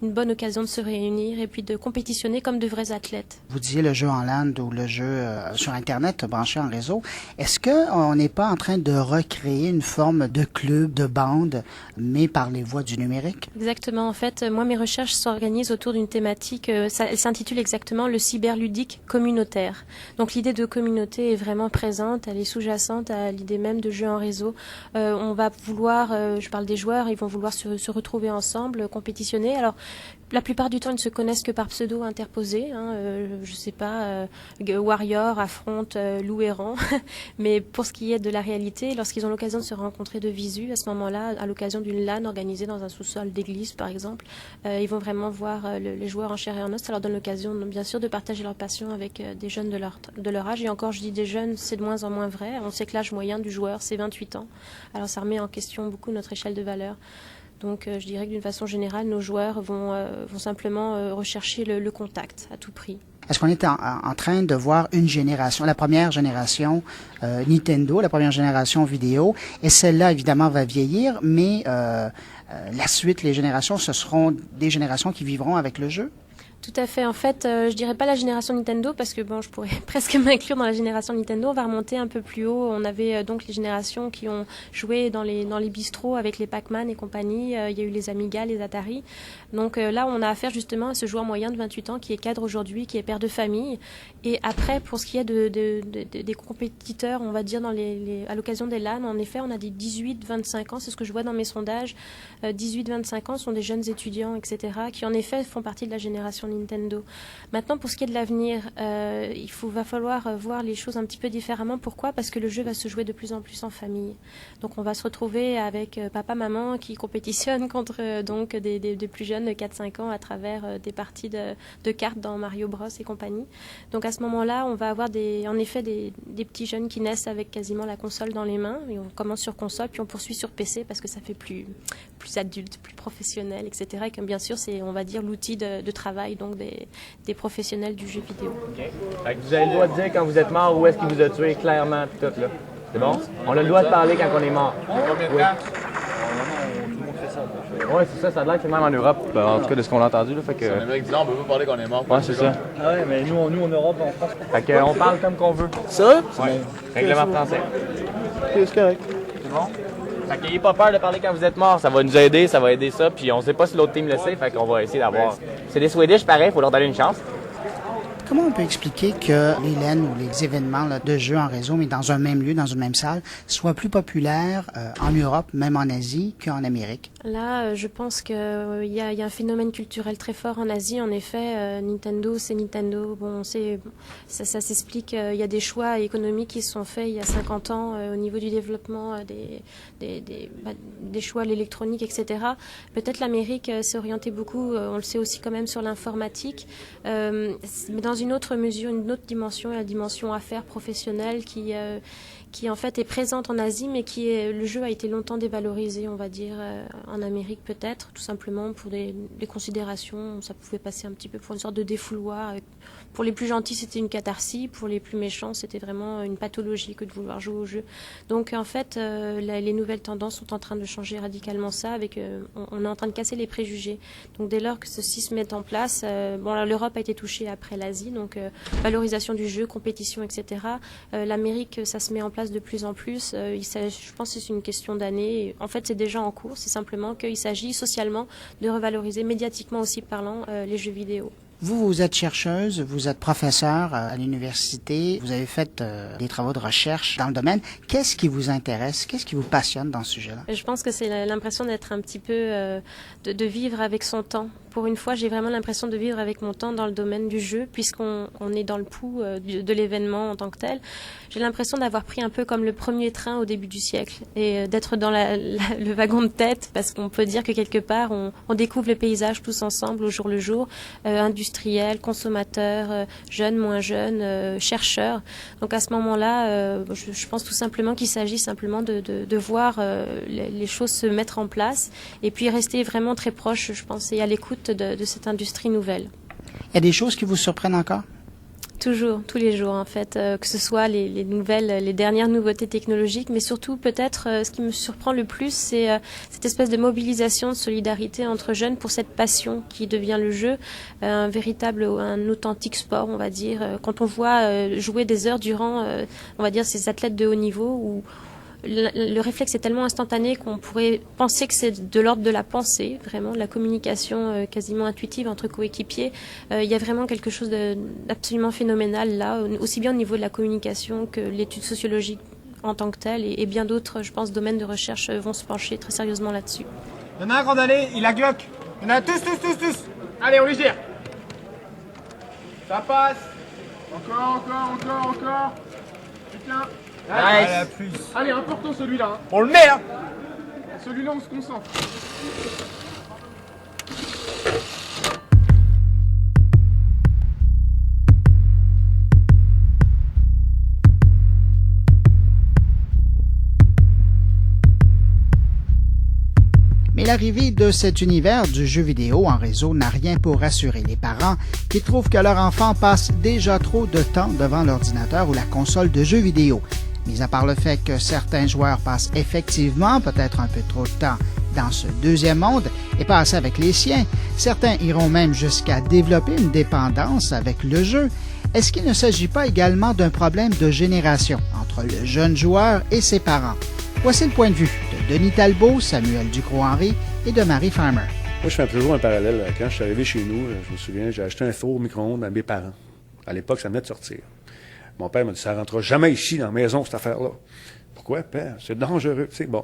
une bonne occasion de se réunir et puis de compétitionner comme de vrais athlètes. Vous disiez le jeu en LAN ou le jeu sur Internet branché en réseau. Est-ce qu'on n'est pas en train de recréer une forme de club, de bande, mais par les voies du numérique? Exactement. En fait, moi, mes recherches s'organisent autour d'une thématique, elle s'intitule exactement le cyberludique communautaire. Donc l'idée de communauté est vraiment présente, elle est sous-jacente à l'idée même de jeu en réseau. On va vouloir, je parle des joueurs, ils vont vouloir se retrouver ensemble, compétitionner. Alors, la plupart du temps, ils ne se connaissent que par pseudo interposé. Je sais pas, Warrior affronte Loup Errant. Mais pour ce qui est de la réalité, lorsqu'ils ont l'occasion de se rencontrer de visu, à ce moment-là, à l'occasion d'une LAN organisée dans un sous-sol d'église, par exemple, ils vont vraiment voir les joueurs en chair et en os. Ça leur donne l'occasion, bien sûr, de partager leur passion avec des jeunes de leur âge. Et encore, je dis des jeunes, c'est de moins en moins vrai. On sait que l'âge moyen du joueur, c'est 28 ans. Alors ça remet en question beaucoup notre échelle de valeur. Donc je dirais que d'une façon générale, nos joueurs vont simplement rechercher le contact à tout prix. Est-ce qu'on est en train de voir une génération, la première génération Nintendo, la première génération vidéo, et celle-là, évidemment, va vieillir, mais la suite, les générations, ce seront des générations qui vivront avec le jeu? Tout à fait. En fait, je dirais pas la génération Nintendo parce que bon, je pourrais presque m'inclure dans la génération Nintendo. On va remonter un peu plus haut. On avait donc les générations qui ont joué dans les bistrots avec les Pac-Man et compagnie. Il y a eu les Amiga, les Atari. Donc là, on a affaire justement à ce joueur moyen de 28 ans qui est cadre aujourd'hui, qui est père de famille. Et après, pour ce qui est des compétiteurs, on va dire à l'occasion des LAN, en effet, on a des 18-25 ans. C'est ce que je vois dans mes sondages. 18-25 ans sont des jeunes étudiants, etc., qui en effet font partie de la génération Nintendo. Maintenant, pour ce qui est de l'avenir, va falloir voir les choses un petit peu différemment. Pourquoi? Parce que le jeu va se jouer de plus en plus en famille. Donc, on va se retrouver avec papa, maman qui compétitionnent contre donc des plus jeunes de 4-5 ans à travers des parties de cartes dans Mario Bros et compagnie. Donc, à ce moment-là, on va avoir en effet des petits jeunes qui naissent avec quasiment la console dans les mains. Et on commence sur console, puis on poursuit sur PC parce que ça fait plus adulte, plus professionnel, etc. Et comme bien sûr, c'est, on va dire, l'outil de travail donc des professionnels du jeu vidéo. Okay. Vous avez le droit de dire quand vous êtes mort où est-ce qu'il vous a tué clairement puis tout là. C'est bon? On a le droit de parler quand on est mort. Oui. Oui, c'est ça, ça a l'air que même en Europe, en tout cas de ce qu'on a entendu. Là, fait que... En Amérique du Nord, on peut pas parler qu'on est mort. Ouais, c'est ça. Ah ouais, mais nous en Europe, on pense. Fait qu'on parle comme qu'on veut. Ça? Ouais. Règlement français. Ok, c'est correct. C'est bon? Fait qu'ayez pas peur de parler quand vous êtes mort, ça va nous aider, ça va aider ça, puis on sait pas si l'autre team le sait, fait qu'on va essayer d'avoir... C'est des Swedish, pareil, faut leur donner une chance. Comment on peut expliquer que les LAN ou les événements là, de jeux en réseau, mais dans un même lieu, dans une même salle, soient plus populaires en Europe, même en Asie, qu'en Amérique? Là, je pense qu'il y a un phénomène culturel très fort en Asie. En effet, Nintendo, c'est Nintendo. Bon, ça s'explique. Il y a des choix économiques qui se sont faits il y a 50 ans au niveau du développement des choix à l'électronique, etc. Peut-être l'Amérique s'est orientée beaucoup, on le sait aussi quand même, sur l'informatique. Mais dans une autre mesure, une autre dimension, la dimension affaires professionnelle qui en fait est présente en Asie, mais le jeu a été longtemps dévalorisé, on va dire, en Amérique peut-être, tout simplement pour des considérations, ça pouvait passer un petit peu pour une sorte de défouloir. Pour les plus gentils, c'était une catharsis, pour les plus méchants, c'était vraiment une pathologie que de vouloir jouer au jeu. Donc en fait, les nouvelles tendances sont en train de changer radicalement ça, on est en train de casser les préjugés. Donc dès lors que ceci se met en place, l'Europe a été touchée après l'Asie, donc valorisation du jeu, compétition, etc. L'Amérique, ça se met en place de plus en plus. Je pense que c'est une question d'années. En fait, c'est déjà en cours. C'est simplement qu'il s'agit socialement de revaloriser, médiatiquement aussi parlant, les jeux vidéo. Vous êtes chercheuse, vous êtes professeure à l'université, vous avez fait des travaux de recherche dans le domaine. Qu'est-ce qui vous intéresse? Qu'est-ce qui vous passionne dans ce sujet-là? Je pense que c'est l'impression d'être un petit peu, de vivre avec son temps. Pour une fois, j'ai vraiment l'impression de vivre avec mon temps dans le domaine du jeu, puisqu'on est dans le pouls de l'événement en tant que tel. J'ai l'impression d'avoir pris un peu comme le premier train au début du siècle et d'être dans le wagon de tête, parce qu'on peut dire que quelque part, on découvre le paysage tous ensemble au jour le jour, industriels, consommateurs, jeunes, moins jeunes, chercheurs. Donc à ce moment-là, je pense tout simplement qu'il s'agit simplement de voir les choses se mettre en place et puis rester vraiment très proche, je pense, et à l'écoute de cette industrie nouvelle. Il y a des choses qui vous surprennent encore? Toujours, tous les jours en fait, que ce soit les nouvelles, les dernières nouveautés technologiques, mais surtout peut-être ce qui me surprend le plus, c'est cette espèce de mobilisation, de solidarité entre jeunes pour cette passion qui devient le jeu, un authentique sport, on va dire. Quand on voit jouer des heures durant, on va dire, ces athlètes de haut niveau où le réflexe est tellement instantané qu'on pourrait penser que c'est de l'ordre de la pensée, vraiment, de la communication quasiment intuitive entre coéquipiers. Il y a vraiment quelque chose d'absolument phénoménal là, aussi bien au niveau de la communication que l'étude sociologique en tant que telle, et bien d'autres, je pense, domaines de recherche vont se pencher très sérieusement là-dessus. Il y en a un grand allé, il a Glock. Il y en a tous. Allez, on les gère. Ça passe. Encore. Putain. Nice. Allez, important celui-là. Hein. On le met, hein. Celui-là, on se concentre. Mais l'arrivée de cet univers du jeu vidéo en réseau n'a rien pour rassurer les parents qui trouvent que leur enfant passe déjà trop de temps devant l'ordinateur ou la console de jeux vidéo. Mis à part le fait que certains joueurs passent effectivement peut-être un peu trop de temps dans ce deuxième monde et pas assez avec les siens, certains iront même jusqu'à développer une dépendance avec le jeu. Est-ce qu'il ne s'agit pas également d'un problème de génération entre le jeune joueur et ses parents? Voici le point de vue de Denis Talbot, Samuel Ducrot-Henry et de Marie Farmer. Moi, je fais toujours un parallèle. Quand je suis arrivé chez nous, je me souviens, j'ai acheté un four micro-ondes à mes parents. À l'époque, ça venait de sortir. Mon père m'a dit, ça ne rentrera jamais ici dans la maison, cette affaire-là. Pourquoi, père? C'est dangereux. Tu sais, bon,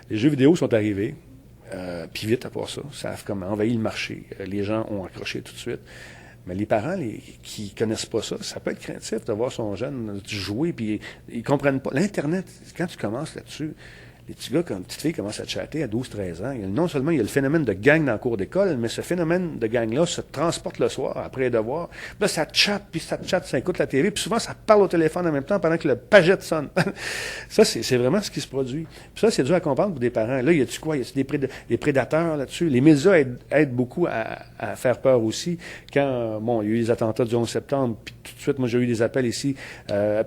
les jeux vidéo sont arrivés, puis vite à part ça. Ça a comme envahi le marché. Les gens ont accroché tout de suite. Mais les parents qui connaissent pas ça, ça peut être craintif de voir son jeune jouer, puis ils comprennent pas. L'Internet, quand tu commences là-dessus, les petits gars, comme petites filles commencent à chatter à 12-13 ans. Non seulement il y a le phénomène de gang dans le cours d'école, mais ce phénomène de gang-là se transporte le soir après les devoirs. Là, ça chatte, ça écoute la TV, puis souvent, ça parle au téléphone en même temps pendant que le pagette sonne. Ça, c'est vraiment ce qui se produit. Puis ça, c'est dur à comprendre pour des parents. Là, y a-tu quoi? Y a-tu des prédateurs là-dessus? Les médias aident beaucoup à faire peur aussi. Quand, il y a eu les attentats du 11 septembre, puis tout de suite, moi, j'ai eu des appels ici.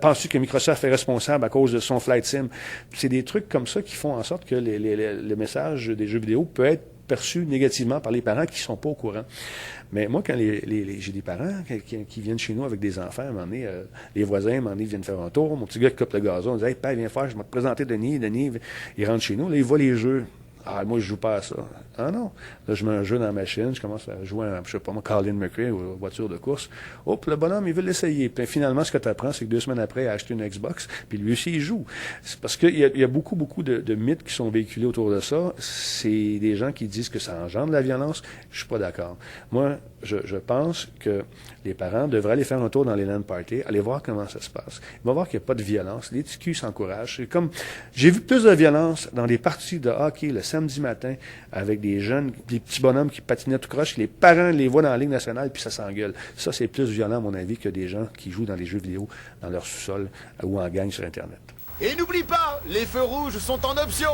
Penses-tu que Microsoft est responsable à cause de son Flight Sim? C'est des trucs comme ça qui font en sorte que le message des jeux vidéo peut être perçu négativement par les parents qui sont pas au courant. Mais moi, quand j'ai des parents qui viennent chez nous avec des enfants, à un moment donné, les voisins, à un moment donné, viennent faire un tour. Mon petit gars qui coupe le gazon, il dit « Hey, père, viens faire, je vais te présenter Denis. » Denis, il rentre chez nous, là, il voit les jeux. Ah, moi, je joue pas à ça. Ah non. Là, je mets un jeu dans la machine, je commence à jouer à, je sais pas moi, Colin McRae ou voiture de course. Oh, puis le bonhomme, il veut l'essayer. Puis finalement, ce que tu apprends, c'est que 2 semaines après, il a acheté une Xbox, puis lui aussi, il joue. C'est parce qu'il y a beaucoup de mythes qui sont véhiculés autour de ça. C'est des gens qui disent que ça engendre la violence. Je suis pas d'accord. Moi, je pense que les parents devraient aller faire un tour dans les LAN parties, aller voir comment ça se passe. Ils vont voir qu'il n'y a pas de violence. Les petits culs s'encouragent. C'est comme, j'ai vu plus de violence dans des parties de hockey le samedi matin avec des jeunes, des petits bonhommes qui patinaient tout croche. Les parents les voient dans la Ligue nationale puis ça s'engueule. Ça, c'est plus violent, à mon avis, que des gens qui jouent dans les jeux vidéo, dans leur sous-sol ou en gang sur Internet. Et n'oublie pas, les feux rouges sont en option.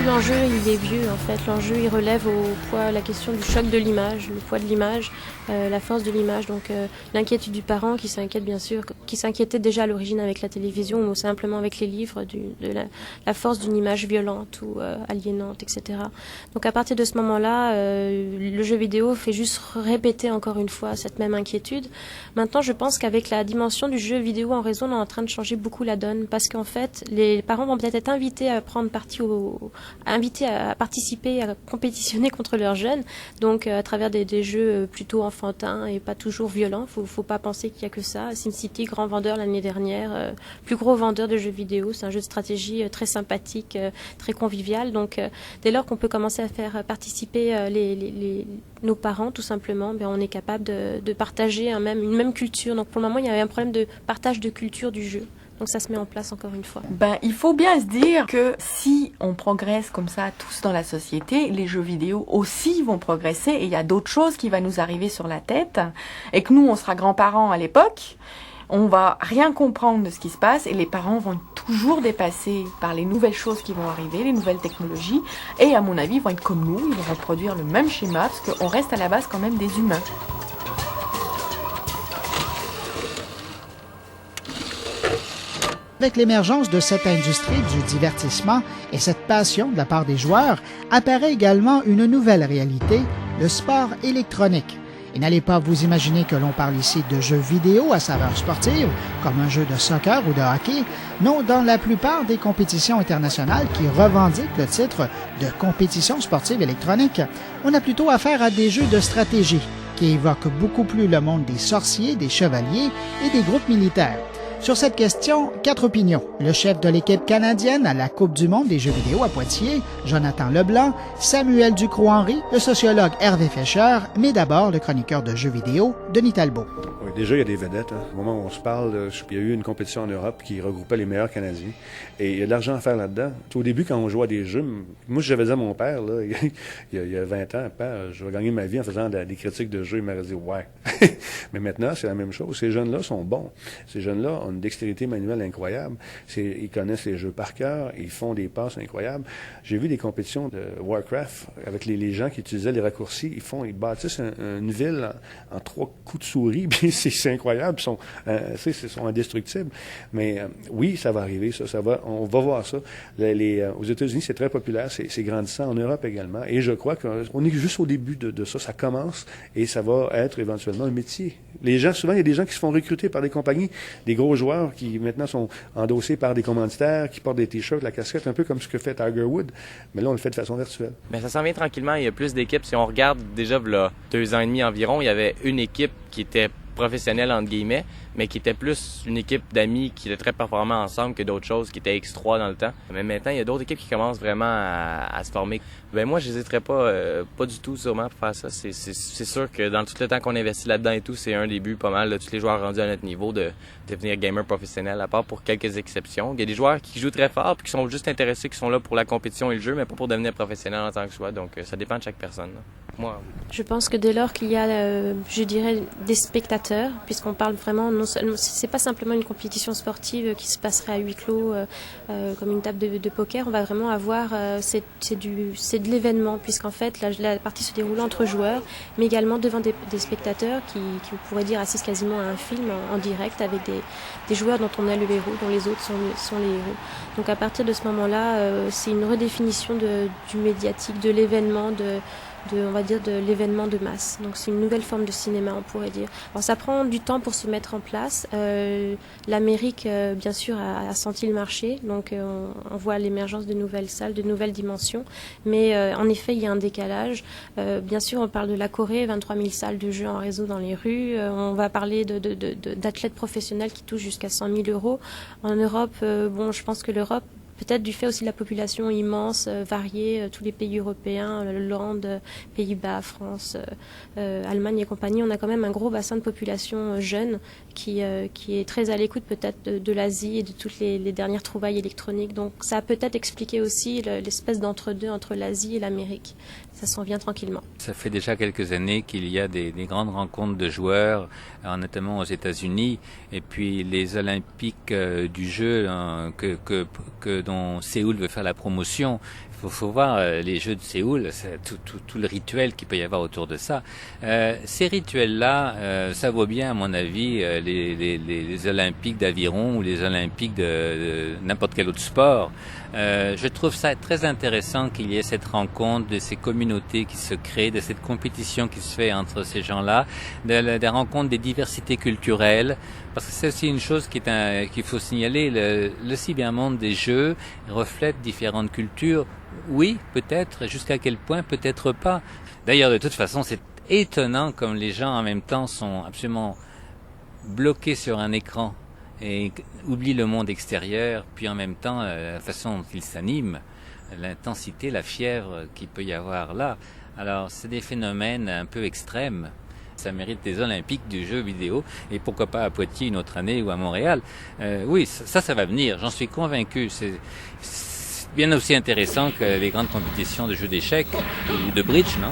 L'enjeu, il est vieux en fait. L'enjeu, il relève au poids la question du choc de l'image, le poids de l'image, la force de l'image. Donc l'inquiétude du parent qui s'inquiète bien sûr, qui s'inquiétait déjà à l'origine avec la télévision ou simplement avec les livres, de la force d'une image violente ou aliénante, etc. Donc à partir de ce moment-là, le jeu vidéo fait juste répéter encore une fois cette même inquiétude. Maintenant, je pense qu'avec la dimension du jeu vidéo en réseau, on est en train de changer beaucoup la donne parce qu'en fait, les parents vont peut-être être invités à prendre partie invités à participer, à compétitionner contre leurs jeunes, donc à travers des jeux plutôt enfantins et pas toujours violents. Faut pas penser qu'il y a que ça. SimCity, grand vendeur l'année dernière, plus gros vendeur de jeux vidéo. C'est un jeu de stratégie très sympathique, très convivial. Donc dès lors qu'on peut commencer à faire participer nos parents, tout simplement, ben, on est capable de partager une même culture. Donc pour le moment, il y avait un problème de partage de culture du jeu. Donc ça se met en place encore une fois. Il faut bien se dire que si on progresse comme ça tous dans la société, les jeux vidéo aussi vont progresser et il y a d'autres choses qui vont nous arriver sur la tête et que nous, on sera grands-parents à l'époque, on va rien comprendre de ce qui se passe et les parents vont être toujours dépassés par les nouvelles choses qui vont arriver, les nouvelles technologies et à mon avis, ils vont être comme nous, ils vont reproduire le même schéma parce qu'on reste à la base quand même des humains. Avec l'émergence de cette industrie du divertissement et cette passion de la part des joueurs, apparaît également une nouvelle réalité, le sport électronique. Et n'allez pas vous imaginer que l'on parle ici de jeux vidéo à saveur sportive, comme un jeu de soccer ou de hockey. Non, dans la plupart des compétitions internationales qui revendiquent le titre de compétition sportive électronique, on a plutôt affaire à des jeux de stratégie qui évoquent beaucoup plus le monde des sorciers, des chevaliers et des groupes militaires. Sur cette question, 4 opinions. Le chef de l'équipe canadienne à la Coupe du monde des jeux vidéo à Poitiers, Jonathan Leblanc, Samuel Ducrot-Henry, le sociologue Hervé Fischer, mais d'abord le chroniqueur de jeux vidéo, Denis Talbot. Oui, déjà, il y a des vedettes. Au moment où on se parle, il y a eu une compétition en Europe qui regroupait les meilleurs Canadiens. Et il y a de l'argent à faire là-dedans. Au début, quand on jouait à des jeux, moi, j'avais dit à mon père, là, il y a 20 ans, père, je vais gagner ma vie en faisant des critiques de jeux. Il m'aurait dit, ouais. Mais maintenant, c'est la même chose. Ces jeunes-là sont bons. Ces jeunes-là ont une dextérité manuelle incroyable. Ils connaissent les jeux par cœur. Ils font des passes incroyables. J'ai vu des compétitions de Warcraft avec les gens qui utilisaient les raccourcis. Ils bâtissent une ville en 3 coups de souris. Puis c'est incroyable. Ils sont indestructibles. Mais oui, ça va arriver. On va voir ça. Aux États-Unis, c'est très populaire. C'est grandissant. En Europe également. Et je crois qu'on est juste au début de ça. Ça commence et ça va être éventuellement un métier. Souvent, il y a des gens qui se font recruter par des compagnies, des gros joueurs qui maintenant sont endossés par des commanditaires, qui portent des t-shirts, la casquette, un peu comme ce que fait Tiger Woods. Mais là, on le fait de façon virtuelle. Mais ça s'en vient tranquillement. Il y a plus d'équipes. Si on regarde déjà, là, 2 ans et demi environ, il y avait une équipe qui était professionnelle, entre guillemets, mais qui était plus une équipe d'amis qui était très performants ensemble que d'autres choses qui étaient X3 dans le temps. Mais maintenant, il y a d'autres équipes qui commencent vraiment à se former. Ben moi, j'hésiterais pas du tout sûrement pour faire ça. C'est sûr que dans tout le temps qu'on investit là-dedans et tout, c'est un des buts pas mal de tous les joueurs rendus à notre niveau de devenir gamer professionnel, à part pour quelques exceptions. Il y a des joueurs qui jouent très fort puis qui sont juste intéressés, qui sont là pour la compétition et le jeu, mais pas pour devenir professionnel en tant que soi. Donc ça dépend de chaque personne. Là. moi. Je pense que dès lors qu'il y a, je dirais, des spectateurs, puisqu'on parle vraiment, non seulement, c'est pas simplement une compétition sportive qui se passerait à huis clos comme une table de poker, on va vraiment avoir, c'est de l'événement, puisqu'en fait la partie se déroule entre joueurs, mais également devant des spectateurs qui on pourrait dire assistent quasiment à un film en direct avec des joueurs dont on est le héros, dont les autres sont les héros. Donc à partir de ce moment-là, c'est une redéfinition du médiatique, de l'événement, on va dire de l'événement de masse. Donc c'est une nouvelle forme de cinéma, on pourrait dire. Alors ça prend du temps pour se mettre en place. L'Amérique, bien sûr, a senti le marché. Donc on voit l'émergence de nouvelles salles, de nouvelles dimensions. Mais en effet, il y a un décalage. Bien sûr, on parle de la Corée, 23 000 salles de jeux en réseau dans les rues. On va parler d'athlètes professionnels qui touchent jusqu'à 100 000 euros. En Europe, je pense que l'Europe, peut-être du fait aussi de la population immense, variée, tous les pays européens, Hollande, Pays-Bas, France, Allemagne et compagnie, on a quand même un gros bassin de population jeune qui est très à l'écoute peut-être de l'Asie et de toutes les dernières trouvailles électroniques. Donc ça a peut-être expliqué aussi l'espèce d'entre-deux entre l'Asie et l'Amérique. Ça s'en vient tranquillement. Ça fait déjà quelques années qu'il y a des grandes rencontres de joueurs, notamment aux États-Unis, et puis les Olympiques du jeu dont Séoul veut faire la promotion. Il faut voir les Jeux de Séoul, tout le rituel qu'il peut y avoir autour de ça. Ces rituels-là, ça vaut bien, à mon avis, les Olympiques d'aviron ou les Olympiques de n'importe quel autre sport. Je trouve ça très intéressant qu'il y ait cette rencontre, de ces communautés qui se créent, de cette compétition qui se fait entre ces gens-là, des rencontres des diversités culturelles. Parce que c'est aussi une chose qu'il faut signaler, le cybermonde des jeux reflète différentes cultures. Oui, peut-être, jusqu'à quel point, peut-être pas. D'ailleurs, de toute façon, c'est étonnant comme les gens en même temps sont absolument bloqués sur un écran et oublient le monde extérieur, puis en même temps, la façon dont ils s'animent, l'intensité, la fièvre qu'il peut y avoir là. Alors, c'est des phénomènes un peu extrêmes. Ça mérite des Olympiques du jeu vidéo, et pourquoi pas à Poitiers une autre année ou à Montréal. Oui, ça va venir, j'en suis convaincu. C'est bien aussi intéressant que les grandes compétitions de jeux d'échecs ou de bridge, non?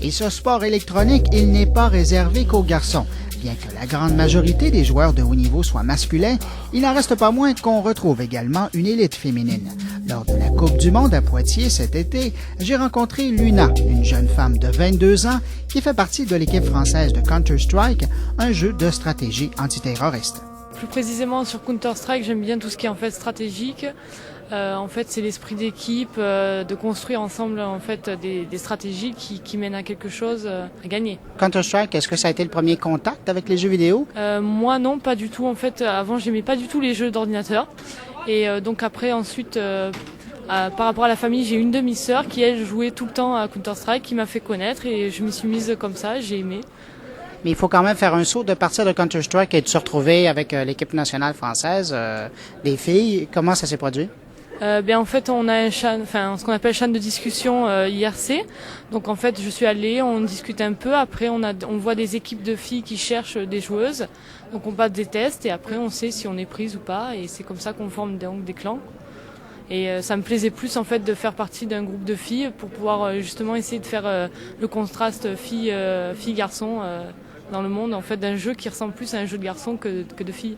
Et ce sport électronique, il n'est pas réservé qu'aux garçons. Bien que la grande majorité des joueurs de haut niveau soient masculins, il n'en reste pas moins qu'on retrouve également une élite féminine. Lors de la Coupe du Monde à Poitiers cet été, j'ai rencontré Luna, une jeune femme de 22 ans qui fait partie de l'équipe française de Counter-Strike, un jeu de stratégie antiterroriste. Plus précisément sur Counter-Strike, j'aime bien tout ce qui est en fait stratégique. En fait, c'est l'esprit d'équipe, de construire ensemble en fait des stratégies qui mènent à quelque chose, à gagner. Counter-Strike, est-ce que ça a été le premier contact avec les jeux vidéo? Moi non, pas du tout. En fait, avant, j'aimais pas du tout les jeux d'ordinateur. Et donc après, ensuite, par rapport à la famille, j'ai une demi-sœur qui elle jouait tout le temps à Counter-Strike, qui m'a fait connaître et je m'y suis mise comme ça, j'ai aimé. Mais il faut quand même faire un saut de partir de Counter-Strike et de se retrouver avec l'équipe nationale française, des filles. Comment ça s'est produit? En fait, on a ce qu'on appelle chaîne de discussion IRC. Donc en fait, je suis allée, on discute un peu. Après, on voit des équipes de filles qui cherchent des joueuses. Donc on passe des tests et après on sait si on est prise ou pas. Et c'est comme ça qu'on forme donc des clans. Et ça me plaisait plus en fait de faire partie d'un groupe de filles pour pouvoir justement essayer de faire le contraste filles-garçons dans le monde en fait d'un jeu qui ressemble plus à un jeu de garçons que de filles.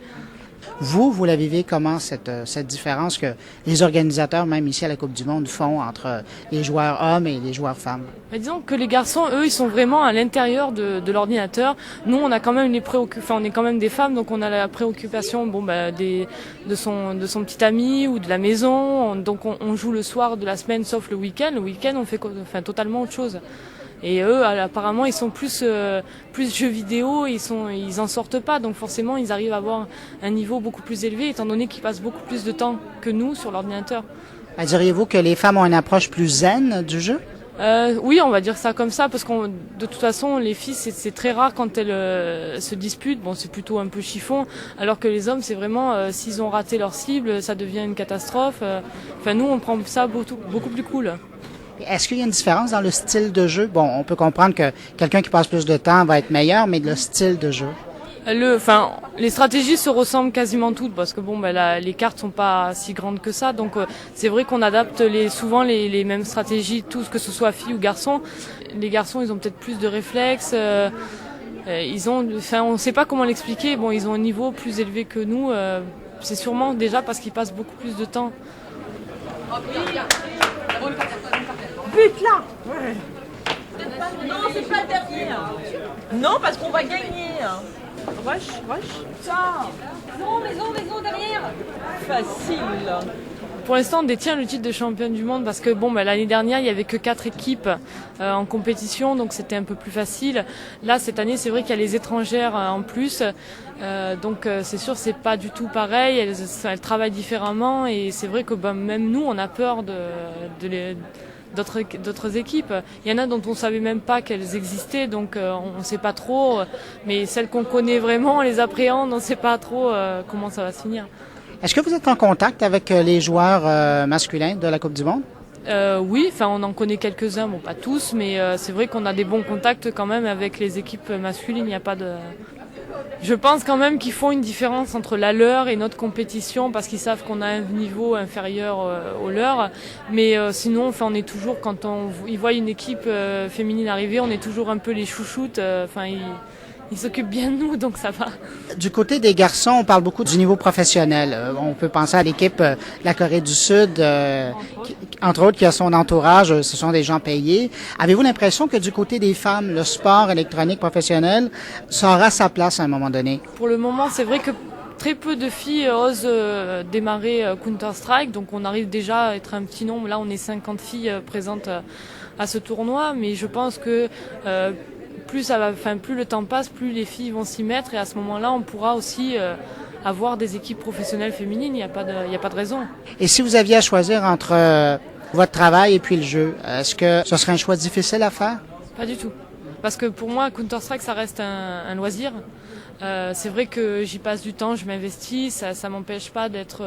Vous la vivez comment, cette différence que les organisateurs, même ici à la Coupe du Monde, font entre les joueurs hommes et les joueurs femmes? Disons que les garçons, eux, ils sont vraiment à l'intérieur de l'ordinateur. Nous, on a quand même on est quand même des femmes, donc on a la préoccupation de son petit ami ou de la maison. Donc on joue le soir de la semaine, sauf le week-end. Le week-end, on fait totalement autre chose. Et eux, apparemment, ils sont plus jeux vidéo, ils en sortent pas, donc forcément, ils arrivent à avoir un niveau beaucoup plus élevé, étant donné qu'ils passent beaucoup plus de temps que nous sur l'ordinateur. Diriez-vous que les femmes ont une approche plus zen du jeu? Oui, on va dire ça comme ça, parce que de toute façon, les filles, c'est très rare quand elles se disputent. Bon, c'est plutôt un peu chiffon, alors que les hommes, c'est vraiment, s'ils ont raté leur cible, ça devient une catastrophe. Nous, on prend ça beaucoup plus cool. Est-ce qu'il y a une différence dans le style de jeu? Bon, on peut comprendre que quelqu'un qui passe plus de temps va être meilleur, mais le style de jeu? Les stratégies se ressemblent quasiment toutes parce que les cartes sont pas si grandes que ça, donc c'est vrai qu'on adapte souvent les mêmes stratégies, tous, que ce soit filles ou garçons. Les garçons, ils ont peut-être plus de réflexes, on sait pas comment l'expliquer. Bon, ils ont un niveau plus élevé que nous, c'est sûrement déjà parce qu'ils passent beaucoup plus de temps. But là. Ouais. Non, c'est pas le dernier. Non, parce qu'on va gagner. Rush. Ça. Maison, derrière. Facile. Pour l'instant, on détient le titre de championne du monde parce que l'année dernière, il y avait que 4 équipes en compétition, donc c'était un peu plus facile. Là, cette année, c'est vrai qu'il y a les étrangères en plus, donc c'est sûr, c'est pas du tout pareil. Elles travaillent différemment et c'est vrai que même nous, on a peur d'autres équipes. Il y en a dont on savait même pas qu'elles existaient, donc on sait pas trop. Mais celles qu'on connaît vraiment, on les appréhende, on sait pas trop comment ça va se finir. Est-ce que vous êtes en contact avec les joueurs masculins de la Coupe du Monde? Oui, on en connaît quelques-uns, bon pas tous, mais c'est vrai qu'on a des bons contacts quand même avec les équipes masculines. Il n'y a pas de. Je pense quand même qu'ils font une différence entre la leur et notre compétition parce qu'ils savent qu'on a un niveau inférieur au leur. Mais sinon, on est toujours, quand ils voient une équipe féminine arriver, on est toujours un peu les chouchoutes. Ils s'occupent bien de nous, donc ça va. Du côté des garçons, on parle beaucoup du niveau professionnel. On peut penser à l'équipe de la Corée du Sud, entre autres, qui a son entourage, ce sont des gens payés. Avez-vous l'impression que du côté des femmes, le sport électronique professionnel, ça aura sa place à un moment donné? Pour le moment, c'est vrai que très peu de filles osent démarrer Counter-Strike, donc on arrive déjà à être un petit nombre. Là, on est 50 filles présentes à ce tournoi, mais je pense que plus le temps passe, plus les filles vont s'y mettre et à ce moment-là, on pourra aussi avoir des équipes professionnelles féminines. Il n'y a pas de raison. Et si vous aviez à choisir entre votre travail et puis le jeu, est-ce que ce serait un choix difficile à faire? Pas du tout. Parce que pour moi, Counter-Strike, ça reste un loisir. C'est vrai que j'y passe du temps, je m'investis, ça m'empêche pas d'être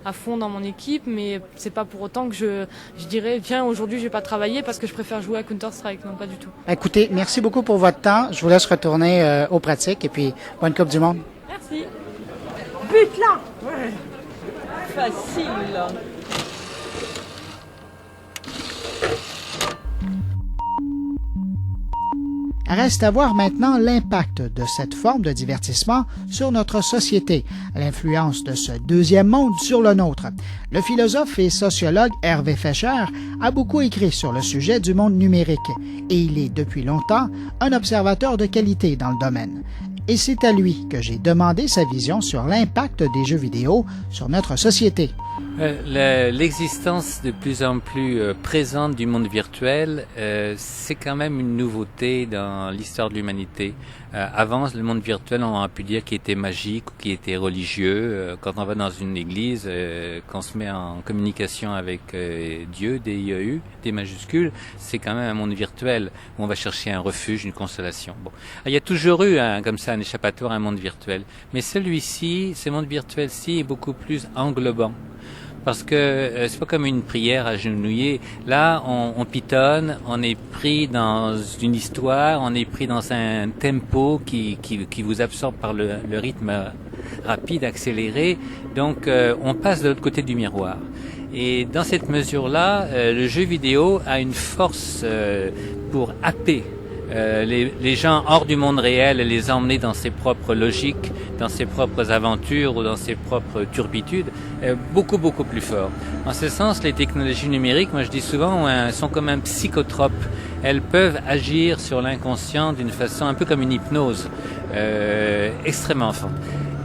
à fond dans mon équipe, mais c'est pas pour autant que je dirais tiens, aujourd'hui je vais pas travailler parce que je préfère jouer à Counter-Strike. Non, pas du tout. Écoutez, merci beaucoup pour votre temps. Je vous laisse retourner aux pratiques et puis bonne Coupe du Monde. Merci. But là. Ouais. Facile. Reste à voir maintenant l'impact de cette forme de divertissement sur notre société, l'influence de ce deuxième monde sur le nôtre. Le philosophe et sociologue Hervé Fischer a beaucoup écrit sur le sujet du monde numérique et il est depuis longtemps un observateur de qualité dans le domaine. Et c'est à lui que j'ai demandé sa vision sur l'impact des jeux vidéo sur notre société. L'existence de plus en plus présente du monde virtuel, c'est quand même une nouveauté dans l'histoire de l'humanité. Avant, le monde virtuel, on a pu dire qu'il était magique ou qu'il était religieux. Quand on va dans une église, qu'on se met en communication avec Dieu, D-I-E-U, des majuscules, c'est quand même un monde virtuel où on va chercher un refuge, une consolation. Bon. Il y a toujours eu comme ça un échappatoire, un monde virtuel. Mais ce monde virtuel-ci est beaucoup plus englobant. Parce que c'est pas comme une prière agenouillée. Là, on pitonne, on est pris dans une histoire, on est pris dans un tempo qui vous absorbe par le rythme rapide, accéléré. Donc, on passe de l'autre côté du miroir. Et dans cette mesure-là, le jeu vidéo a une force pour happer les gens hors du monde réel et les emmener dans ses propres logiques, dans ses propres aventures ou dans ses propres turpitudes, beaucoup plus fort. En ce sens, les technologies numériques, moi je dis souvent, sont comme un psychotrope. Elles peuvent agir sur l'inconscient d'une façon un peu comme une hypnose, extrêmement forte.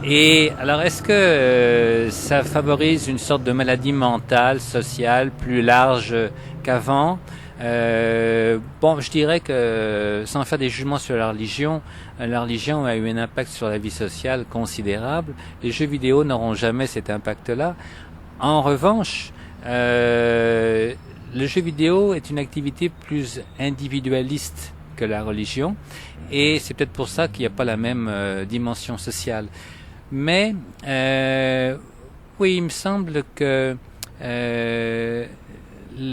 Et alors, est-ce que ça favorise une sorte de maladie mentale, sociale, plus large qu'avant? Je dirais que, sans faire des jugements sur la religion a eu un impact sur la vie sociale considérable. Les jeux vidéo n'auront jamais cet impact-là. En revanche, le jeu vidéo est une activité plus individualiste que la religion, et c'est peut-être pour ça qu'il n'y a pas la même dimension sociale. Mais oui, il me semble que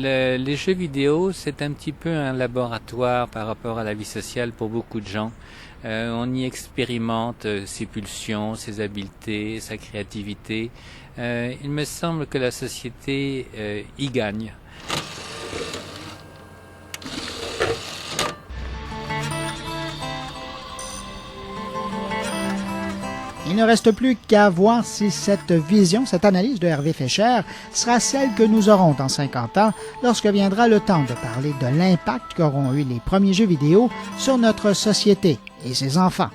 Les jeux vidéo, c'est un petit peu un laboratoire par rapport à la vie sociale pour beaucoup de gens. On y expérimente ses pulsions, ses habiletés, sa créativité. Il me semble que la société y gagne. Il ne reste plus qu'à voir si cette vision, cette analyse de Hervé Fischer sera celle que nous aurons dans 50 ans lorsque viendra le temps de parler de l'impact qu'auront eu les premiers jeux vidéo sur notre société et ses enfants.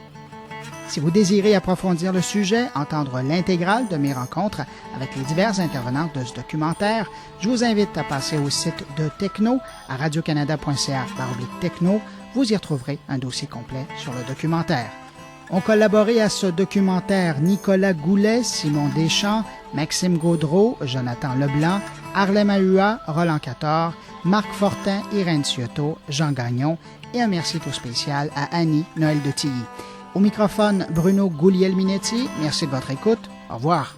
Si vous désirez approfondir le sujet, entendre l'intégrale de mes rencontres avec les divers intervenants de ce documentaire, je vous invite à passer au site de Techno à radiocanada.ca/techno. Vous y retrouverez un dossier complet sur le documentaire. Ont collaboré à ce documentaire Nicolas Goulet, Simon Deschamps, Maxime Gaudreau, Jonathan Leblanc, Harlem Ahua, Roland Cator, Marc Fortin, Irène Cioto, Jean Gagnon et un merci tout spécial à Annie Noël de Tilly. Au microphone, Bruno Guglielminetti. Merci de votre écoute. Au revoir.